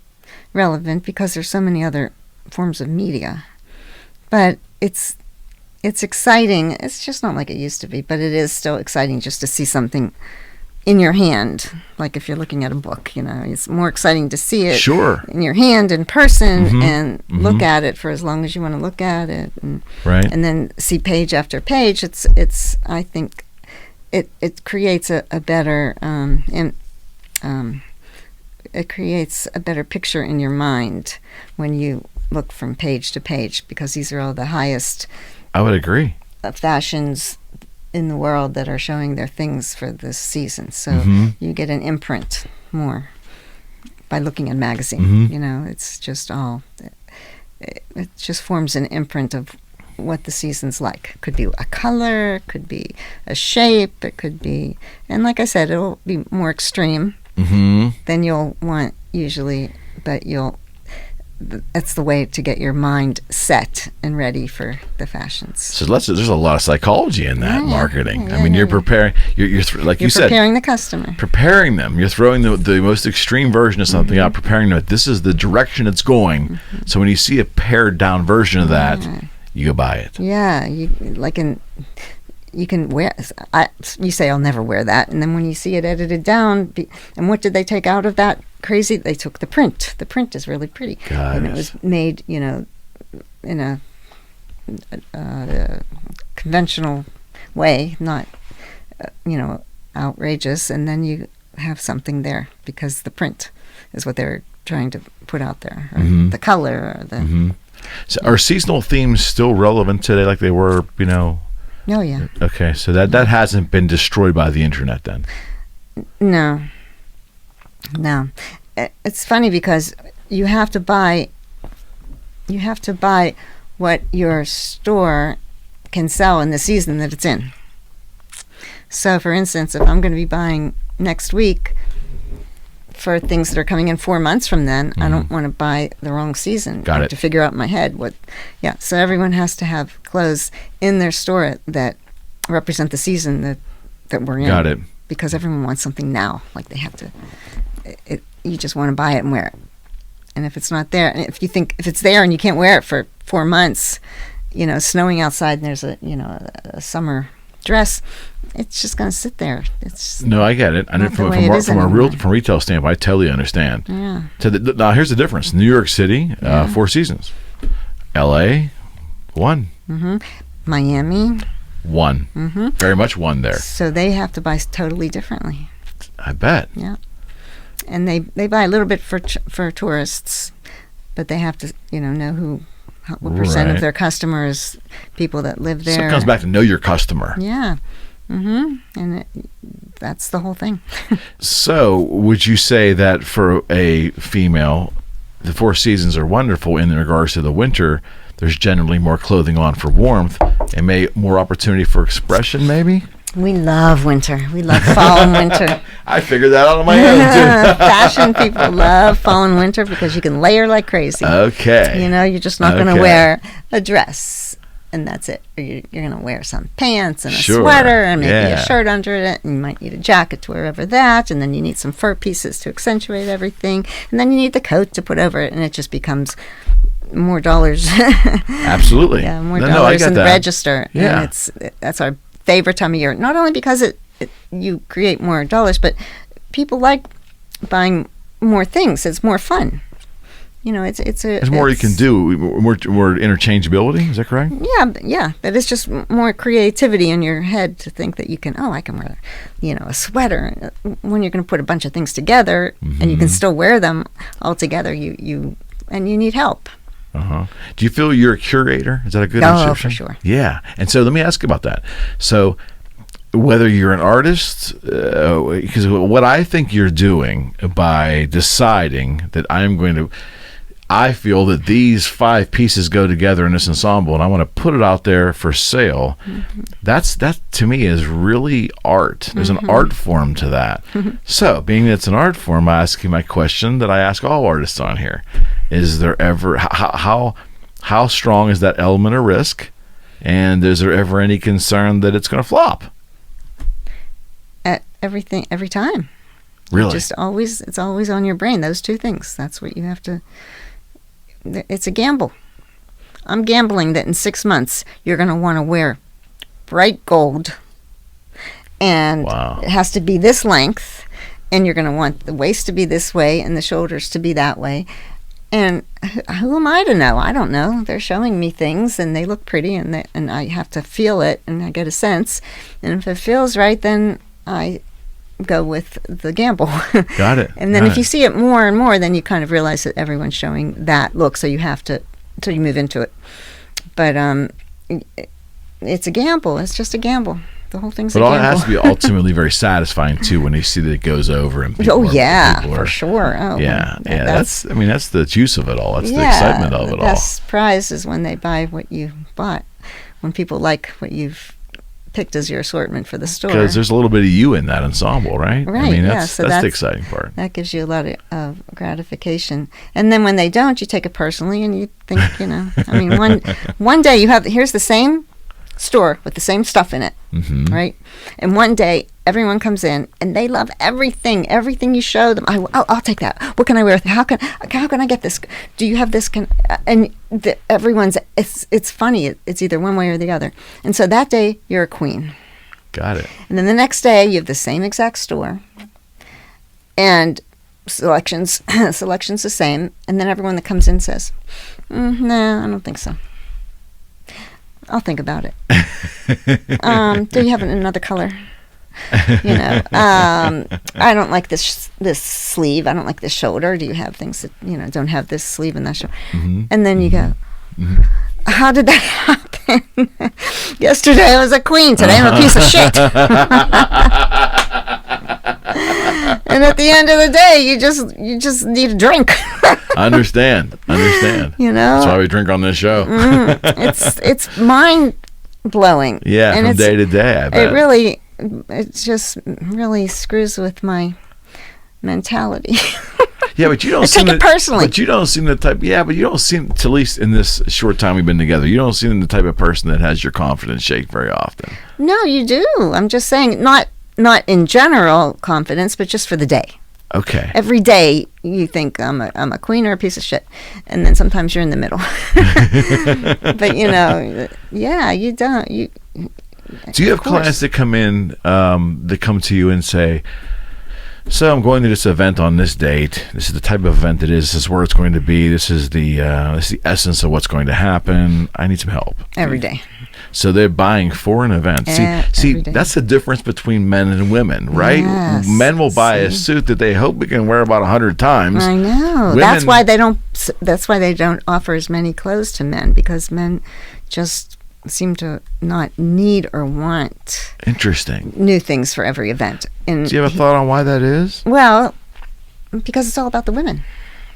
relevant because there's so many other forms of media, but it's exciting. It's just not like it used to be, but it is still exciting just to see something in your hand. Like if you're looking at a book, it's more exciting to see it Sure. in your hand in person and look at it for as long as you want to look at it, and Right. and then see page after page. It's I think it creates a better it creates a better picture in your mind when you look from page to page, because these are all the highest I would agree. fashions in the world that are showing their things for this season. So you get an imprint more by looking at magazine. It's just all it just forms an imprint of what the season's like. It could be a color, it could be a shape, it could be, and like I said, it'll be more extreme than you'll want usually, but that's the way to get your mind set and ready for the fashions. So there's a lot of psychology in that marketing. Yeah, I mean, yeah, you're yeah. preparing. You're like you said, preparing the customer. preparing them. You're throwing the most extreme version of something out, preparing them. This is the direction it's going. So when you see a pared down version of that, you go buy it. Yeah, you can wear. You say I'll never wear that, and then when you see it edited down, and what did they take out of that? Crazy! They took the print. The print is really pretty, and it was made, in a conventional way, not outrageous. And then you have something there because the print is what they're trying to put out there, or the color, or the. So are seasonal themes still relevant today, like they were? Oh yeah. Okay, so that hasn't been destroyed by the internet then. No. It's funny because you have to buy what your store can sell in the season that it's in. So for instance, if I'm going to be buying next week for things that are coming in 4 months from then, I don't want to buy the wrong season. Got I have it. to figure out in my head so everyone has to have clothes in their store that represent the season that we're in. Got it. Because everyone wants something now. Like they have to, you just want to buy it and wear it. And if it's not there, and if it's there and you can't wear it for 4 months, snowing outside and there's a summer dress, it's just going to sit there. It's No, I get it. I know from a retail standpoint, I totally understand. Yeah. Now, here's the difference. New York City, 4 seasons. L.A., 1. Miami. 1. Very much 1 there. So they have to buy totally differently. I bet. Yeah. And they buy a little bit for tourists, but they have to, know what percent of their customers, people that live there. So it comes back to know your customer. Yeah. And that's the whole thing. So would you say that for a female, the 4 seasons are wonderful in regards to the winter? There's generally more clothing on for warmth and more opportunity for expression, maybe? We love winter. We love fall and winter. I figured that out on my own, too. Fashion people love fall and winter because you can layer like crazy. Okay. You're just not going to wear a dress and that's it. Or you're going to wear some pants and a sweater and maybe a shirt under it. And you might need a jacket to wear over that. And then you need some fur pieces to accentuate everything. And then you need the coat to put over it. And it just becomes more dollars. Absolutely. Yeah, more dollars in the register. Yeah. And that's our favorite time of year. Not only because you create more dollars, but people like buying more things. It's more fun. There's more you can do, more interchangeability. Is that correct? Yeah. But it's just more creativity in your head to think that you can. I can wear, a sweater. When you're going to put a bunch of things together, and you can still wear them all together. You need help. Do you feel you're a curator? Is that a good description? Oh, for sure. Yeah. And so let me ask you about that. So whether you're an artist, because what I think you're doing by deciding that I feel that these 5 pieces go together in this ensemble and I want to put it out there for sale, that to me is really art. There's an art form to that. So being that it's an art form, I ask you my question that I ask all artists on here. Is there ever, how strong is that element of risk? And is there ever any concern that it's going to flop? At every time. Really? It's always on your brain, those 2 things. That's what you have to, it's a gamble. I'm gambling that in 6 months, you're going to want to wear bright gold. And it has to be this length. And you're going to want the waist to be this way and the shoulders to be that way. And who am I to know? I don't know. They're showing me things, and they look pretty, and I have to feel it, and I get a sense. And if it feels right, then I go with the gamble. Got it. And then if you see it more and more, then you kind of realize that everyone's showing that look, so you have to, until you move into it. But it's a gamble. It's just a gamble. The whole thing's a gamble. But it has to be ultimately very satisfying too when you see that it goes over and people for sure. That's the juice of it all. That's the excitement of it all. The best prize is when they buy what you bought, when people like what you've picked as your assortment for the store. Because there's a little bit of you in that ensemble, right? Right. That's the exciting part. That gives you a lot of gratification. And then when they don't, you take it personally and you think, one day here's the same store with the same stuff in it, right? And one day everyone comes in and they love everything you show them. I'll take that. What can I wear? How can I get this? Do you have this? Everyone's it's funny. It's either one way or the other. And so that day you're a queen. Got it. And then the next day you have the same exact store, and selections the same. And then everyone that comes in says, "No, I don't think so. I'll think about it. Do you have another color? I don't like this sleeve. I don't like this shoulder. Do you have things that don't have this sleeve and that shoulder?" And then you go, "How did that happen? Yesterday I was a queen. Today I'm a piece of shit." And at the end of the day, you just need a drink. Understand. That's why we drink on this show. It's mind blowing. Yeah, and from day to day. I bet. It just really screws with my mentality. Yeah, but you don't take it personally. But you don't seem the type. Yeah, but you don't seem, at least in this short time we've been together, you don't seem the type of person that has your confidence shake very often. No, you do. I'm just saying, not in general confidence, but just for the day. Okay. Every day you think I'm a queen or a piece of shit, and then sometimes you're in the middle. But you don't. Do you have Of course. clients that come in, that come to you and say, so I'm going to this event on this date. This is the type of event it is. This is where it's going to be. This is the essence of what's going to happen. I need some help. Every day. So they're buying for an event. See, Every day. that's the difference between men and women, right? Yes. Men will buy a suit that they hope they can wear about 100 times. I know. That's why they don't. That's why they don't offer as many clothes to men, because men just seem to not need or want Interesting. new things for every event. And Do you have a thought on why that is? well, because it's all about the women.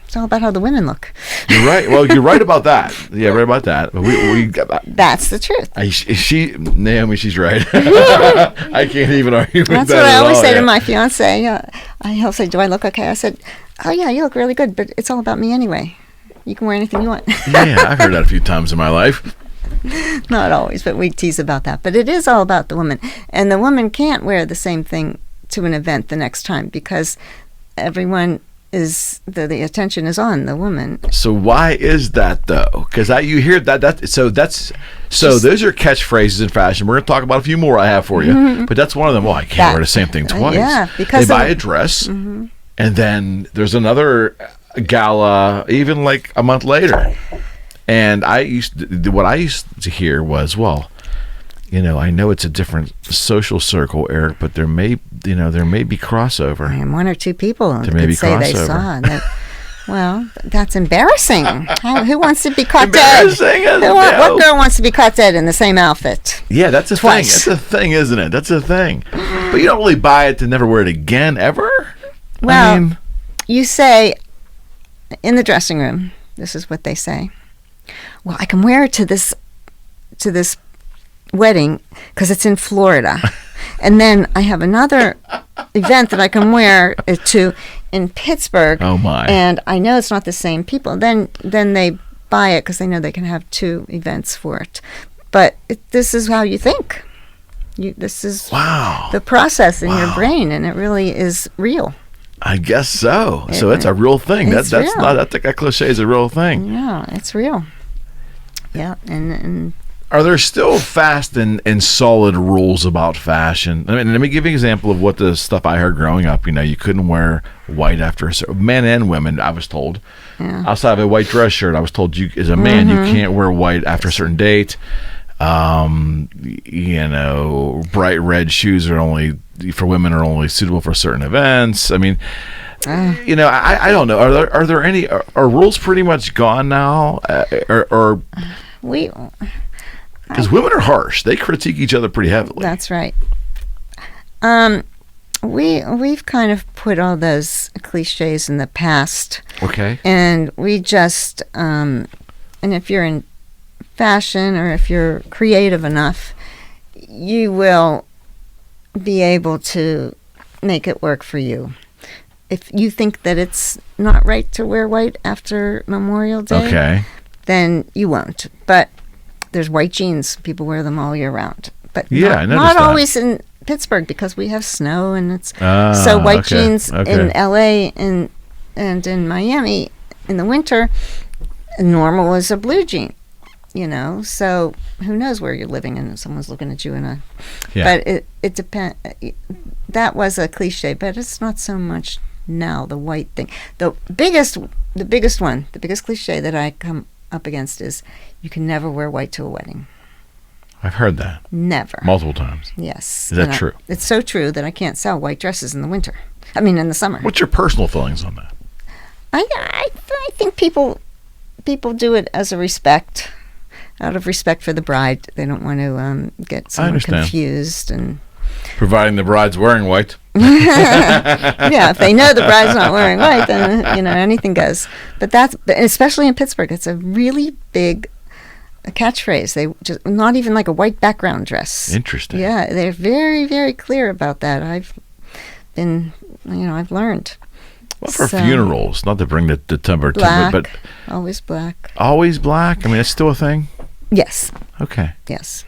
It's all about how the women look. You're right. Well, you're right about that. Yeah, right about that. But we That's the truth. Naomi, she's right. I can't even argue with that. That's what I always say yeah. to my fiance. He'll say, "Do I look okay?" I said, "Oh yeah, you look really good, but it's all about me anyway. You can wear anything you want." Yeah, I've heard that a few times in my life. Not always, but we tease about that. But it is all about the woman, and the woman can't wear the same thing to an event the next time, because everyone is the attention is on the woman. So why is that though? Because you hear that so those are catchphrases in fashion. We're going to talk about a few more I have for you, but that's one of them. Well, I can't wear the same thing twice. Yeah, because they buy a dress, and then there's another gala even like a month later. And what I used to hear was, well, I know it's a different social circle, Eric, but there may be crossover. And one or two people There may be could say they crossover. saw that. Well, that's embarrassing. Who wants to be caught Embarrassing, dead? no. What girl wants to be caught dead in the same outfit? Yeah, that's a Twice. thing. That's a thing, isn't it? That's a thing. But you don't really buy it to never wear it again, ever? Well, you say in the dressing room, this is what they say. Well, I can wear it to this wedding because it's in Florida. And then I have another event that I can wear it to in Pittsburgh. Oh, my. And I know it's not the same people. Then they buy it because they know they can have two events for it. But this is how you think. This is the process in your brain, and it really is real. I guess so. So it's a real thing. It's That's real. not that cliche is a real thing. Yeah, it's real. Yeah, and Are there still fast and solid rules about fashion? I mean, let me give you an example of what the stuff I heard growing up. You couldn't wear white after a certain, men and women, I was told. Yeah. Outside of a white dress shirt, I was told you as a man you can't wear white after a certain date. Bright red shoes are only for women are only suitable for certain events. I mean, I don't know. Are there any are rules pretty much gone now, or because women are harsh, they critique each other pretty heavily. That's right. We've kind of put all those cliches in the past. Okay. And we just and if you're in fashion or if you're creative enough, you will be able to make it work for you. If you think that it's not right to wear white after Memorial Day, then you won't. But there's white jeans. People wear them all year round. But I noticed not that. always in Pittsburgh because we have snow and it's so white jeans in LA and in Miami in the winter, normal is a blue jean. So who knows where you're living and someone's looking at you in a but it depends. That was a cliche, but it's not so much now, the white thing. The biggest cliche that I come up against is you can never wear white to a wedding. I've heard that. Never. Multiple times. Yes. Is that true? It's so true that I can't sell white dresses in the winter. I mean, in the summer. What's your personal feelings on that? I think people do it as a respect, out of respect for the bride. They don't want to get someone confused and. Providing the bride's wearing white. Yeah, if they know the bride's not wearing white, then anything goes. But especially in Pittsburgh, it's a really big catchphrase. They just not even like a white background dress. Interesting. Yeah, they're very, very clear about that. I've learned. Well, for funerals, not to bring the temper black, to it, but always black. Always black. I mean, it's still a thing. Yes. Okay. Yes.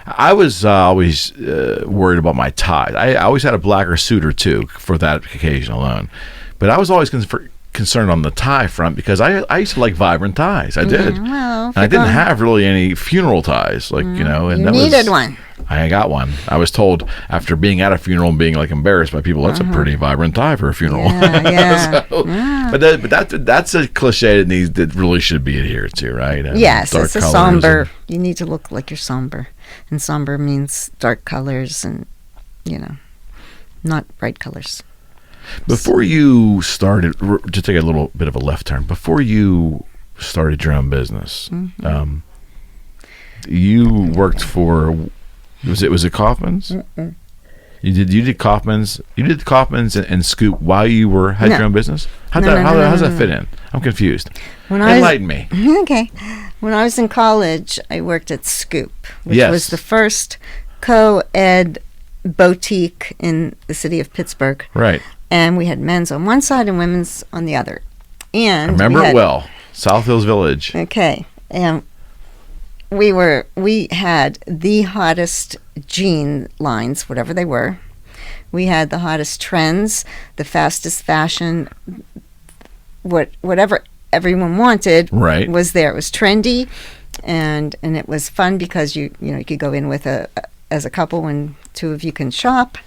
I was always worried about my tie. I always had a blacker suit or two for that occasion alone. But I was always concerned on the tie front because I used to like vibrant ties. I did. Well, and I didn't have really any funeral ties. And you that needed one. I got one. I was told after being at a funeral and being like embarrassed by people, that's a pretty vibrant tie for a funeral. Yeah. So, But that's a cliche that really should be adhered to, right? Yes, dark it's a colors somber. You need to look like you're somber, and somber means dark colors, and not bright colors. Before you started, to take a little bit of a left turn, before you started your own business, you worked for, was it Kaufman's? Mm-mm. You did Kaufman's and Scoop while you had your own business? How does that fit in? I'm confused. Enlighten me. Okay. When I was in college, I worked at Scoop, which Yes. was the first co-ed boutique in the city of Pittsburgh. Right. And we had men's on one side and women's on the other. And I remember it well. South Hills Village. Okay. And we had the hottest jean lines, whatever they were. We had the hottest trends, the fastest fashion, whatever everyone wanted was there. It was trendy, and it was fun because you could go in with as a couple and two of you can shop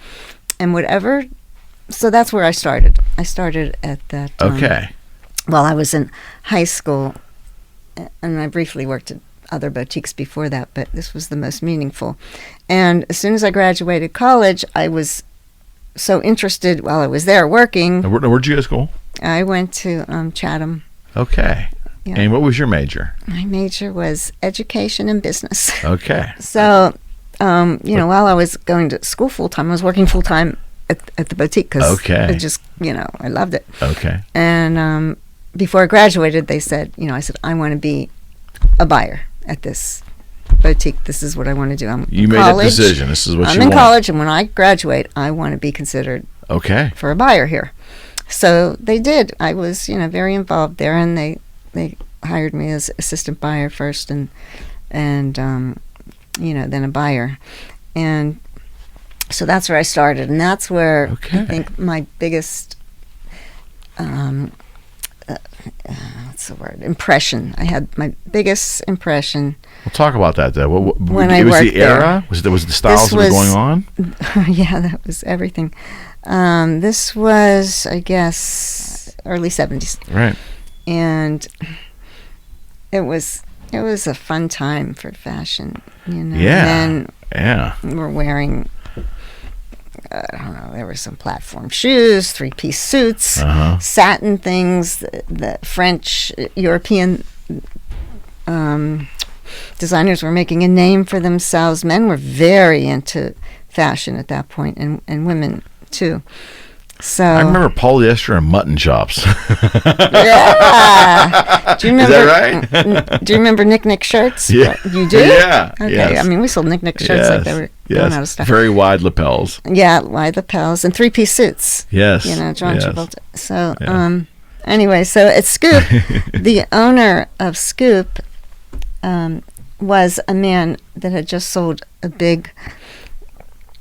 and whatever. So that's where I started. I started at that. Okay. While I was in high school, and I briefly worked at other boutiques before that, but this was the most meaningful. And as soon as I graduated college, I was so interested while I was there working. Where'd you go to school? I went to Chatham. Okay. Yeah. And what was your major? My major was education and business. Okay. So, while I was going to school full time, I was working full time at the boutique because I just, I loved it. Okay. And before I graduated, they said, I said, I want to be a buyer at this boutique. This is what I want to do. You made that decision. This is what you want. I'm in college, and when I graduate, I want to be considered for a buyer here. So they did. I was, very involved there, and they hired me as assistant buyer first, and then a buyer, and so that's where I started, and that's where I think my biggest what's the word? Impression. I had my biggest impression. We'll talk about that though. When it I was worked the era. Was the styles that were going on? Yeah, that was everything. This was, I guess, early 70s. Right. And it was a fun time for fashion. Yeah. Men were wearing, I don't know, there were some platform shoes, three-piece suits, satin things. The French, European designers were making a name for themselves. Men were very into fashion at that point, and women too. So I remember polyester and mutton chops. Yeah. Do you remember? Is that right? Do you remember Nick shirts? Yeah. You do? Yeah. Okay. Yes. I mean, we sold Nick shirts like they were going out of stuff. Very wide lapels. Yeah, wide lapels and three-piece suits. Yes. John Travolta. So, anyway, so at Scoop, the owner of Scoop was a man that had just sold a big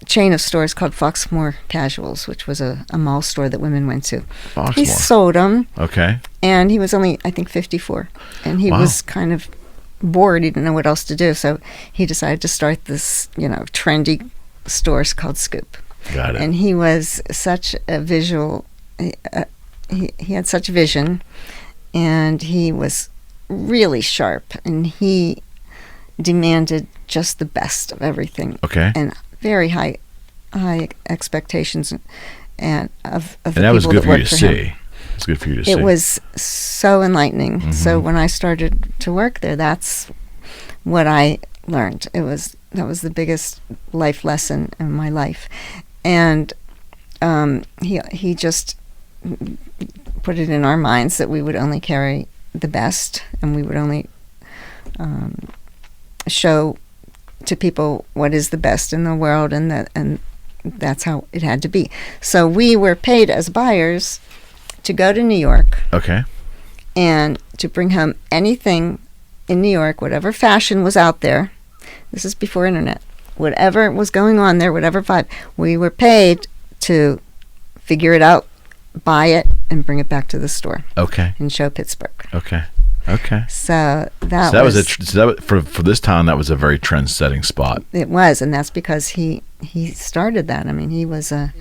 chain of stores called Foxmore Casuals, which was a mall store that women went to. Foxmore. He sold them. Okay. And he was only, I think, 54. And he was kind of bored. He didn't know what else to do. So he decided to start this, trendy stores called Scoop. Got it. And he was such a visual, he had such vision, and he was really sharp, and he demanded just the best of everything. Okay. And very high expectations, and of the and that was people good that for you worked to for him. see. It's good for you to see. It was so enlightening. Mm-hmm. So when I started to work there, that's what I learned. That was the biggest life lesson in my life, and he just put it in our minds that we would only carry the best, and we would only show to people what is the best in the world, and that's how it had to be. So we were paid as buyers to go to New York, and to bring home anything in New York, whatever fashion was out there. This is before internet. Whatever was going on there, whatever vibe, we were paid to figure it out, buy it, and bring it back to the store. Okay. And show Pittsburgh. Okay. Okay. So that So that was for this town. That was a very trend-setting spot. it was, and that's because he started that. I mean, he was a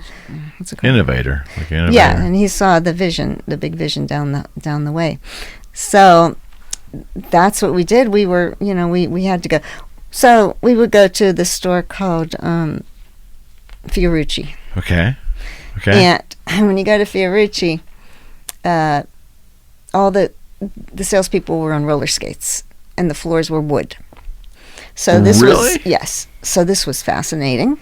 what's it called? Innovator. Yeah, and he saw the vision, the big vision down the way. So that's what we did. We were, we had to go. So we would go to the store called Fiorucci. Okay. And when you go to Fiorucci, all the salespeople were on roller skates, and the floors were wood. So this Really? So this was fascinating.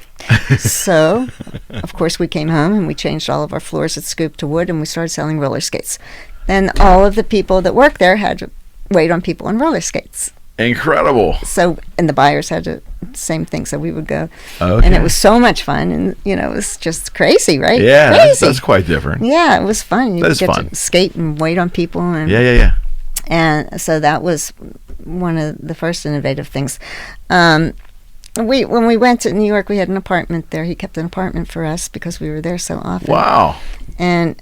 So, of course, we came home and we changed all of our floors at Scoop to wood, and we started selling roller skates. Then all of the people that worked there had to wait on people on roller skates. Incredible. So, and the buyers had to same thing. So we would go, Okay. and it was so much fun, and it was just crazy, right? Yeah, crazy. that's quite different. Yeah, it was fun. You That is get fun. to skate and wait on people, and Yeah. and so that was one of the first innovative things. When we went to New York, we had an apartment there. He kept an apartment for us because we were there so often. Wow. And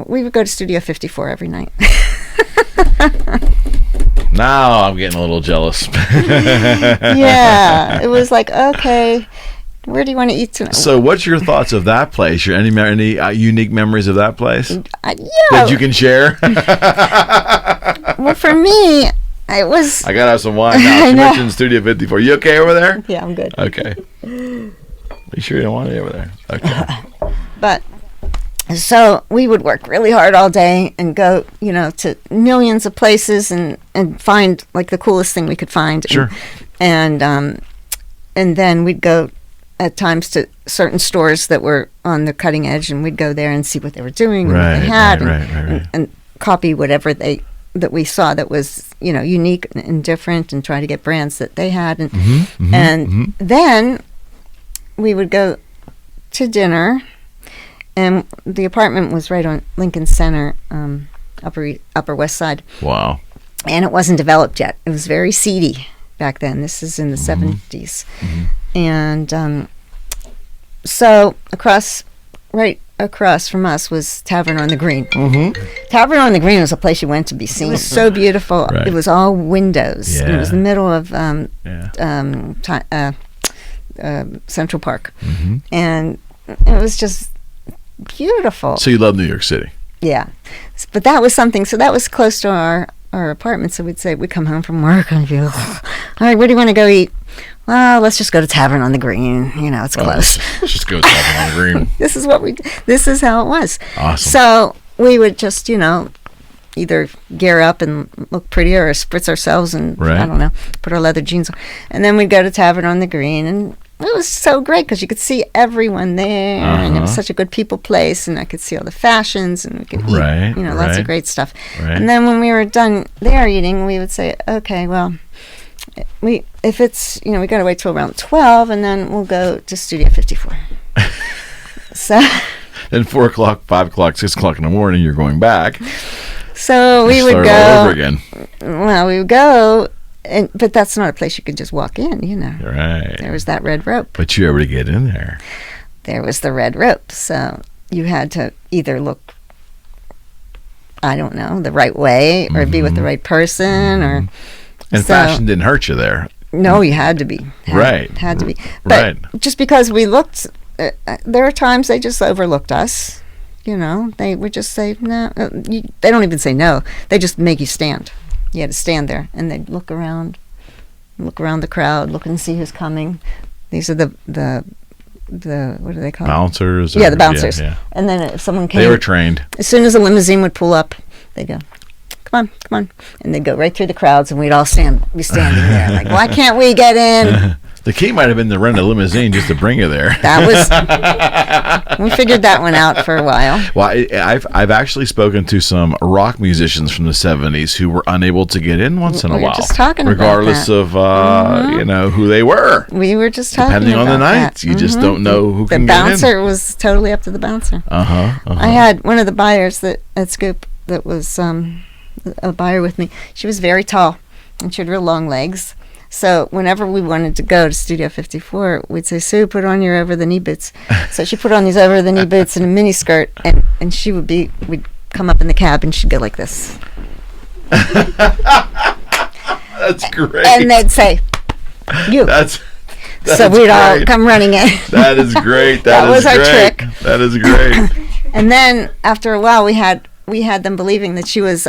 we would go to Studio 54 every night. Now I'm getting a little jealous. Yeah, it was like, okay, where do you want to eat tonight? So, what's your thoughts of that place? Any unique memories of that place Yeah. that you can share? Well, for me, it was. I gotta have some wine now. I You know. mentioned Studio 54. You okay over there? Yeah, I'm good. Okay. You sure you don't want it over there? Okay. But so we would work really hard all day and go, to millions of places and find like the coolest thing we could find. Sure. And then we'd go at times to certain stores that were on the cutting edge, and we'd go there and see what they were doing and what they had, right. and copy whatever that we saw that was unique and different, and try to get brands that they had, and then we would go to dinner. And the apartment was right on Lincoln Center, Upper West Side. Wow. And it wasn't developed yet. It was very seedy back then. This is in the 70s. And so right across from us was Tavern on the Green. Tavern on the Green was a place you went to be seen. It was so beautiful. Right. It was all windows. Yeah. And it was in the middle of Central Park. And it was just beautiful. So you love New York City? Yeah, but that was something. So that was close to our apartment. So we'd come home from work and be like, all right, where do you want to go eat? Well, let's just go to Tavern on the Green. It's close. Let's just go to Tavern on the Green. This is how it was. Awesome. So we would just either gear up and look prettier or spritz ourselves and I don't know, put our leather jeans on, and then we'd go to Tavern on the Green, and it was so great because you could see everyone there, and it was such a good people place, and I could see all the fashions, and we could eat, lots of great stuff. And then when we were done there eating, we would say, okay, well, if it's, we got to wait till around 12, and then we'll go to Studio 54. So then 4 o'clock, 5 o'clock, 6 o'clock in the morning, you're going back. So we would start go all over again. Well, we would go. But that's not a place you could just walk in, Right. There was that red rope. But you were able to get in there. There was the red rope. So you had to either look, I don't know, the right way, or be with the right person, or. And fashion didn't hurt you there. No, you had to be. Had to be. But just because we looked, there were times they just overlooked us. They would just say, no. They don't even say no. They just make you stand. You had to stand there, and they'd look around the crowd, look and see who's coming. These are the what do they call bouncers? Yeah, the bouncers. Yeah. And then if someone came, they were trained. As soon as a limousine would pull up, they'd go, come on, and they'd go right through the crowds, and we'd all be standing there, like, why can't we get in? The key might have been to rent a limousine just to bring you there. We figured that one out for a while. Well, I've actually spoken to some rock musicians from the 70s who were unable to get in once in a while. We were just talking regardless about that. of who they were. We were just talking depending about on the night. that. You just don't know who can get in. The bouncer was totally up to the bouncer. I had one of the buyers at Scoop that was a buyer with me. She was very tall, and she had real long legs. So whenever we wanted to go to Studio 54, we'd say, Sue, put on your over-the-knee boots. So she put on these over-the-knee boots and a mini skirt, and we'd come up in the cab, and she'd go like this. That's great. And they'd say, you. That's So we'd all great. come running in. That is great. That was our great. trick. That is great. And then after a while, we had them believing that she was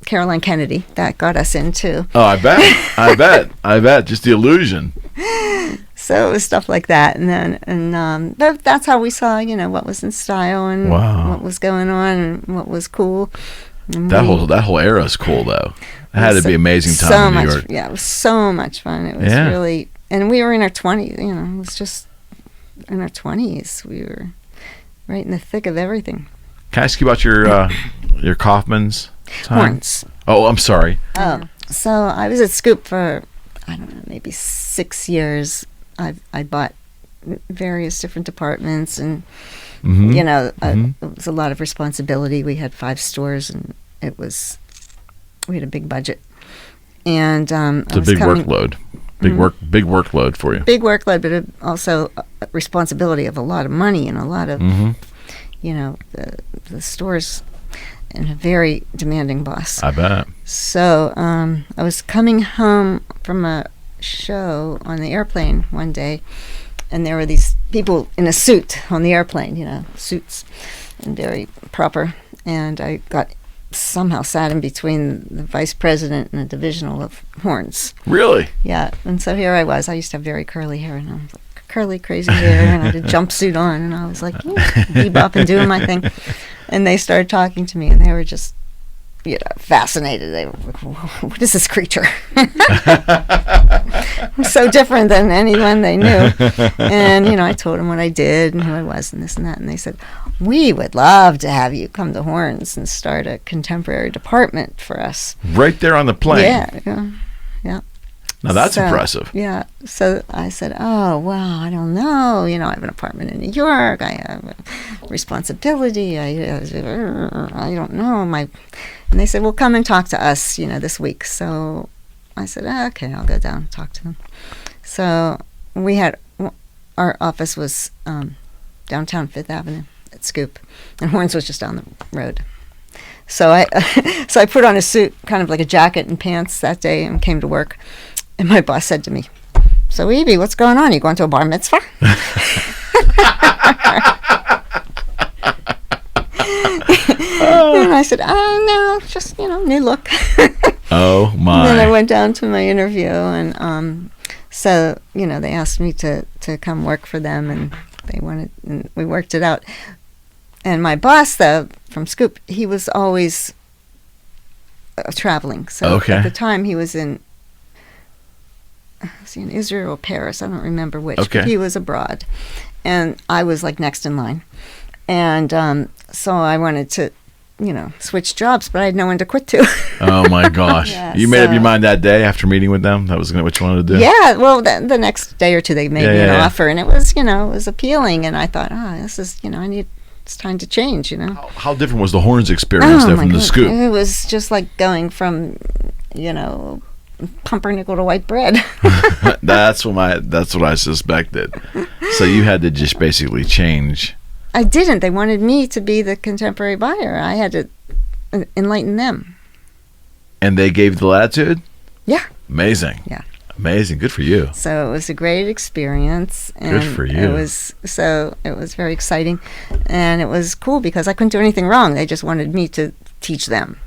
Caroline Kennedy. That got us in too. Oh, I bet. Just the illusion. So it was stuff like that, and that's how we saw, what was in style and what was going on and what was cool. And That whole era is cool though. It had to be amazing time so in New much, York. Yeah, it was so much fun. It was really, and we were in our 20s. It was just in our 20s. We were right in the thick of everything. Can I ask you about your Kaufman's time? Horns. Oh, I'm sorry. Oh, so I was at Scoop for, I don't know, maybe 6 years. I bought various different departments, and it was a lot of responsibility. We had 5 stores, and we had a big budget, and it's a big workload. Big workload for you. Big workload, but also a responsibility of a lot of money and a lot of, the stores, and a very demanding boss. I bet. So I was coming home from a show on the airplane one day, and there were these people in a suit on the airplane, suits, and very proper. And I somehow sat in between the vice president and the divisional of horns. Really? Yeah. And so here I was. I used to have very curly hair, and I was like curly, crazy hair, and I had a jumpsuit on, and I was like, bebopping, doing my thing. And they started talking to me, and they were just, fascinated. They were like, what is this creature? So different than anyone they knew. And, I told them what I did and who I was and this and that. And they said, we would love to have you come to Horns and start a contemporary department for us. Right there on the plane. Yeah. Now that's impressive. Yeah. So I said, oh, well, I don't know. I have an apartment in New York. I have a responsibility. I don't know. And they said, well, come and talk to us, this week. So I said, okay, I'll go down and talk to them. So our office was downtown 5th Avenue at Scoop, and Horns was just down the road. So I put on a suit, kind of like a jacket and pants that day, and came to work. And my boss said to me, so E.b., what's going on? You going to a bar mitzvah? And I said, oh, no, just, new look. Oh, my. And then I went down to my interview, and so, they asked me to come work for them, and and we worked it out. And my boss, though, from Scoop, he was always traveling. So at the time, he was in Israel or Paris. I don't remember which. Okay. But he was abroad. And I was, next in line. And so I wanted to, switch jobs, but I had no one to quit to. Oh, my gosh. Yeah, you made up your mind that day after meeting with them? That was what you wanted to do? Yeah. Well, the next day or two, they made me an offer. And it was, it was appealing. And I thought, this is, it's time to change, How different was the Horns experience there from the Scoop? It was just like going from, pumpernickel to white bread. That's what I suspected. So you had to just basically change. I didn't. They wanted me to be the contemporary buyer. I had to enlighten them. And they gave the latitude? Yeah. Amazing. Yeah. Amazing. Good for you. So it was a great experience. And good for you. It was very exciting. And it was cool because I couldn't do anything wrong. They just wanted me to teach them.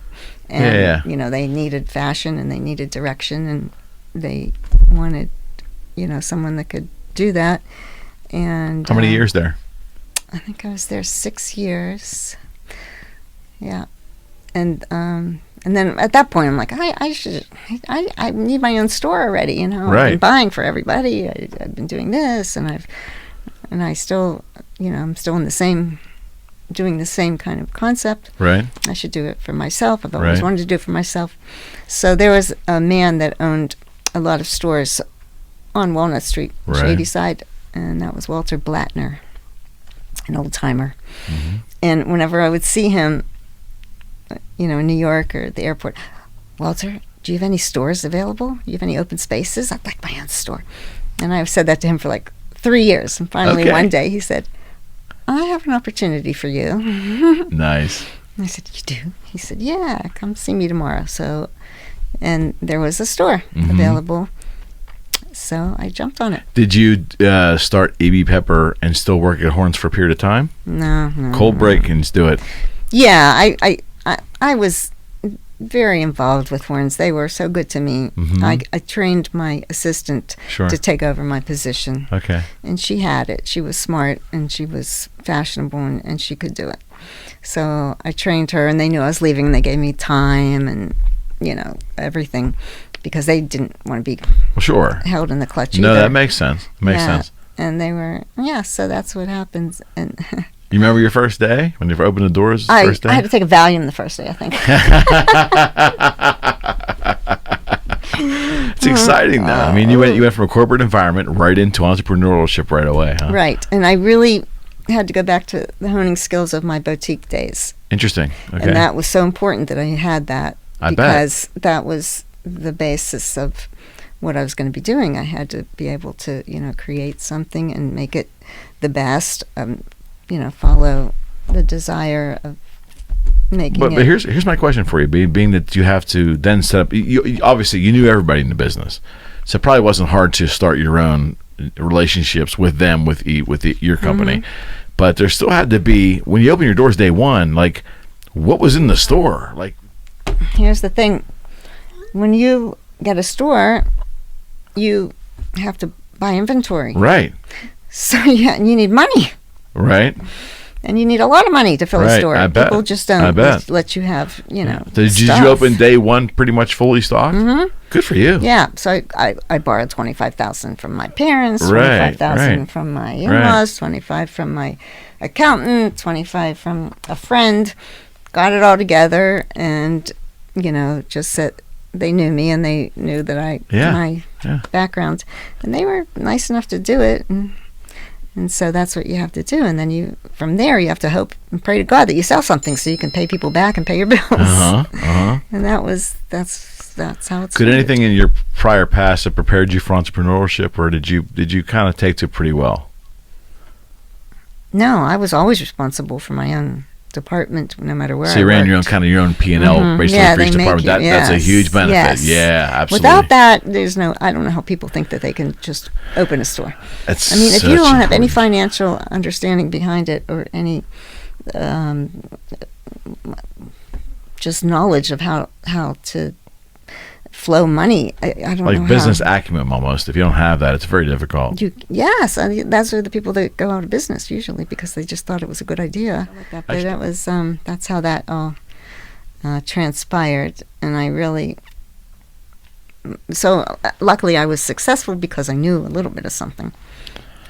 And, they needed fashion and they needed direction, and they wanted, someone that could do that. And how many years there? I think I was there 6 years. Yeah. And then at that point, I'm like, I need my own store already, Right. I've been buying for everybody. I've been doing this, and I still, I'm still doing the same kind of concept. Right. I should do it for myself. I've always wanted to do it for myself. So there was a man that owned a lot of stores on Walnut Street, Shady Side, and that was Walter Blattner, an old timer. Mm-hmm. And whenever I would see him, in New York or at the airport, Walter, do you have any stores available? Do you have any open spaces? I'd like my own store. And I've said that to him for 3 years. And finally one day he said, I have an opportunity for you. Nice. I said, you do? He said, yeah, come see me tomorrow. So, and there was a store available. So I jumped on it. Did you start e.b.PEPPER and still work at Horns for a period of time? No. Cold break and do it. Yeah, I was very involved with Horns. They were so good to me. I trained my assistant to take over my position. Okay. And she had it. She was smart and she was fashionable and she could do it. So I trained her, and they knew I was leaving. They gave me time and, everything, because they didn't want to be held in the clutch either. No, that makes sense. Sense. And they were, so that's what happens. And you remember your first day when you opened the doors? First day? I had to take a Valium the first day, I think. It's exciting, though. I mean, you went from a corporate environment right into entrepreneurship right away, huh? Right. And I really had to go back to the honing skills of my boutique days. Interesting. Okay. And that was so important that I had that. Because that was the basis of what I was going to be doing. I had to be able to, create something and make it the best, follow the desire of making it. But here's my question for you, being that you have to then set up, obviously you knew everybody in the business, so it probably wasn't hard to start your own relationships with them, with your company. But there still had to be, when you open your doors day one, like, what was in the store? Like, here's the thing. When you get a store, you have to buy inventory. Right. So you need money. Right. And you need a lot of money to fill a store. I bet. People just don't let you have, So did you open day one pretty much fully stocked? Good for you. Yeah. So I borrowed $25,000 from my parents, $25,000 from my in-laws, $25,000 from my accountant, $25,000 from a friend. Got it all together, and just said they knew me and they knew that my background, and they were nice enough to do it, and so that's what you have to do. And then from there you have to hope and pray to God that you sell something so you can pay people back and pay your bills. And that's how it's. Could anything in your prior past have prepared you for entrepreneurship, or did you kind of take to it pretty well? No, I was always responsible for my own department, no matter where. So you ran your own P&L, basically for each department. That's a huge benefit. Yes. Yeah, absolutely. Without that, I don't know how people think that they can just open a store. If you don't have any financial understanding behind it, or any just knowledge of how to flow money, I don't know. Like business acumen, almost. If you don't have that, it's very difficult. Yes, that's the people that go out of business usually, because they just thought it was a good idea. But that was that's how that all transpired, and I really. So luckily, I was successful because I knew a little bit of something.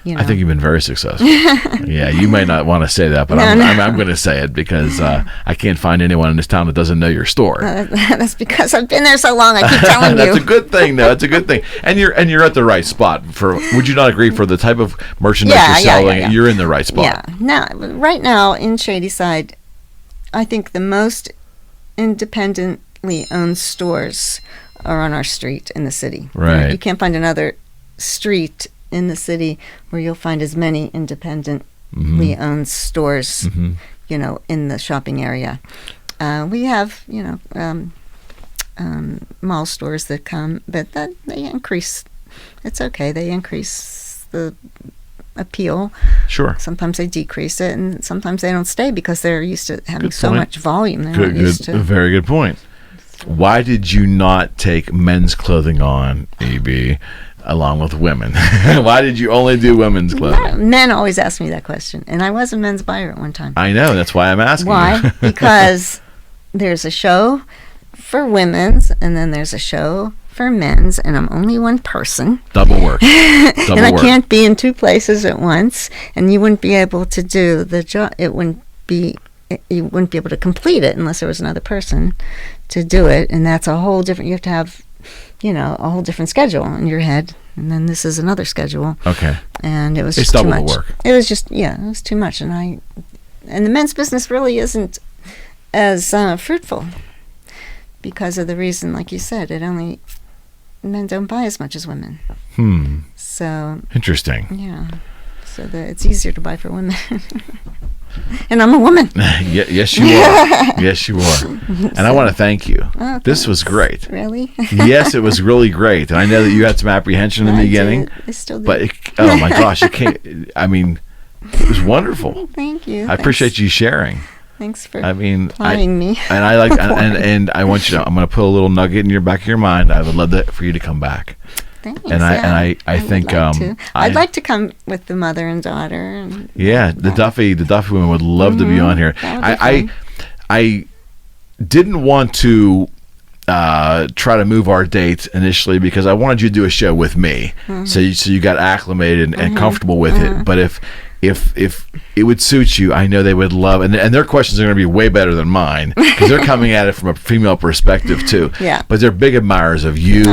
I think you've been very successful. Yeah, you might not want to say that, but I'm going to say it, because I can't find anyone in this town that doesn't know your store. That's because I've been there so long. I keep telling you. That's a good thing, though. It's a good thing, and you're at the right spot for. Would you not agree, for the type of merchandise you're selling? Yeah. You're in the right spot. Yeah. Now, right now in Shadyside, I think the most independently owned stores are on our street in the city. Right. You can't find another street in the city where you'll find as many independently owned stores, in the shopping area. We have, mall stores that come, but they increase. It's okay. They increase the appeal. Sure. Sometimes they decrease it, and sometimes they don't stay because they're used to having so much volume. They're not used to. Very good point. Why did you not take men's clothing on, E.B., along with women? Why did you only do women's clothing? Men always ask me that question, and I was a men's buyer at one time. I know, that's why I'm asking. Why? Because there's a show for women's, and then there's a show for men's, and I'm only one person. Double work. And I can't be in two places at once, and you wouldn't be able to do the job. You wouldn't be able to complete it unless there was another person to do it, and that's a whole different. You have to have a whole different schedule in your head, and then this is another schedule. Okay. And it was just too much. Double the work. It was just, it was too much, and the men's business really isn't as fruitful because of the reason, like you said, men don't buy as much as women. So. Interesting. Yeah. So it's easier to buy for women. And I'm a woman. Yes, you are. Yes, you are. And I want to thank you. Oh, this was great. Really? Yes, it was really great. And I know that you had some apprehension in the beginning. I still do. But, oh my gosh, it was wonderful. Thank you. I appreciate you sharing. Thanks for applying me. And I like, and I want you to, I'm going to put a little nugget in your back of your mind. I would love that for you to come back. Thanks. And I think I'd like to come with the mother and daughter. And the Duffy women would love to be on here. I didn't want to try to move our dates initially because I wanted you to do a show with me, so you got acclimated and comfortable with it. But if it would suit you, I know they would love, and their questions are going to be way better than mine because they're coming at it from a female perspective too. Yeah. But they're big admirers of you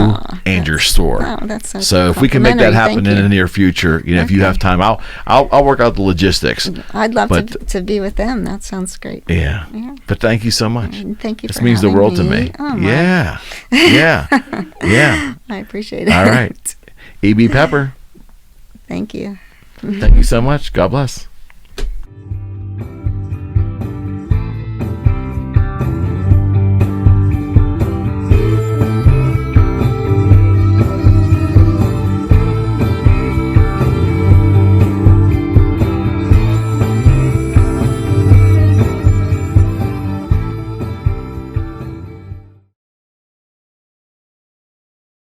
and your store. Oh, that's so if we can make that happen in the near future, if you have time, I'll work out the logistics. I'd love to be with them. That sounds great. Yeah. But thank you so much. Thank you. This means the world to me. Oh, yeah. I appreciate it. All right. E.b.PEPPER. Thank you. Thank you so much. God bless.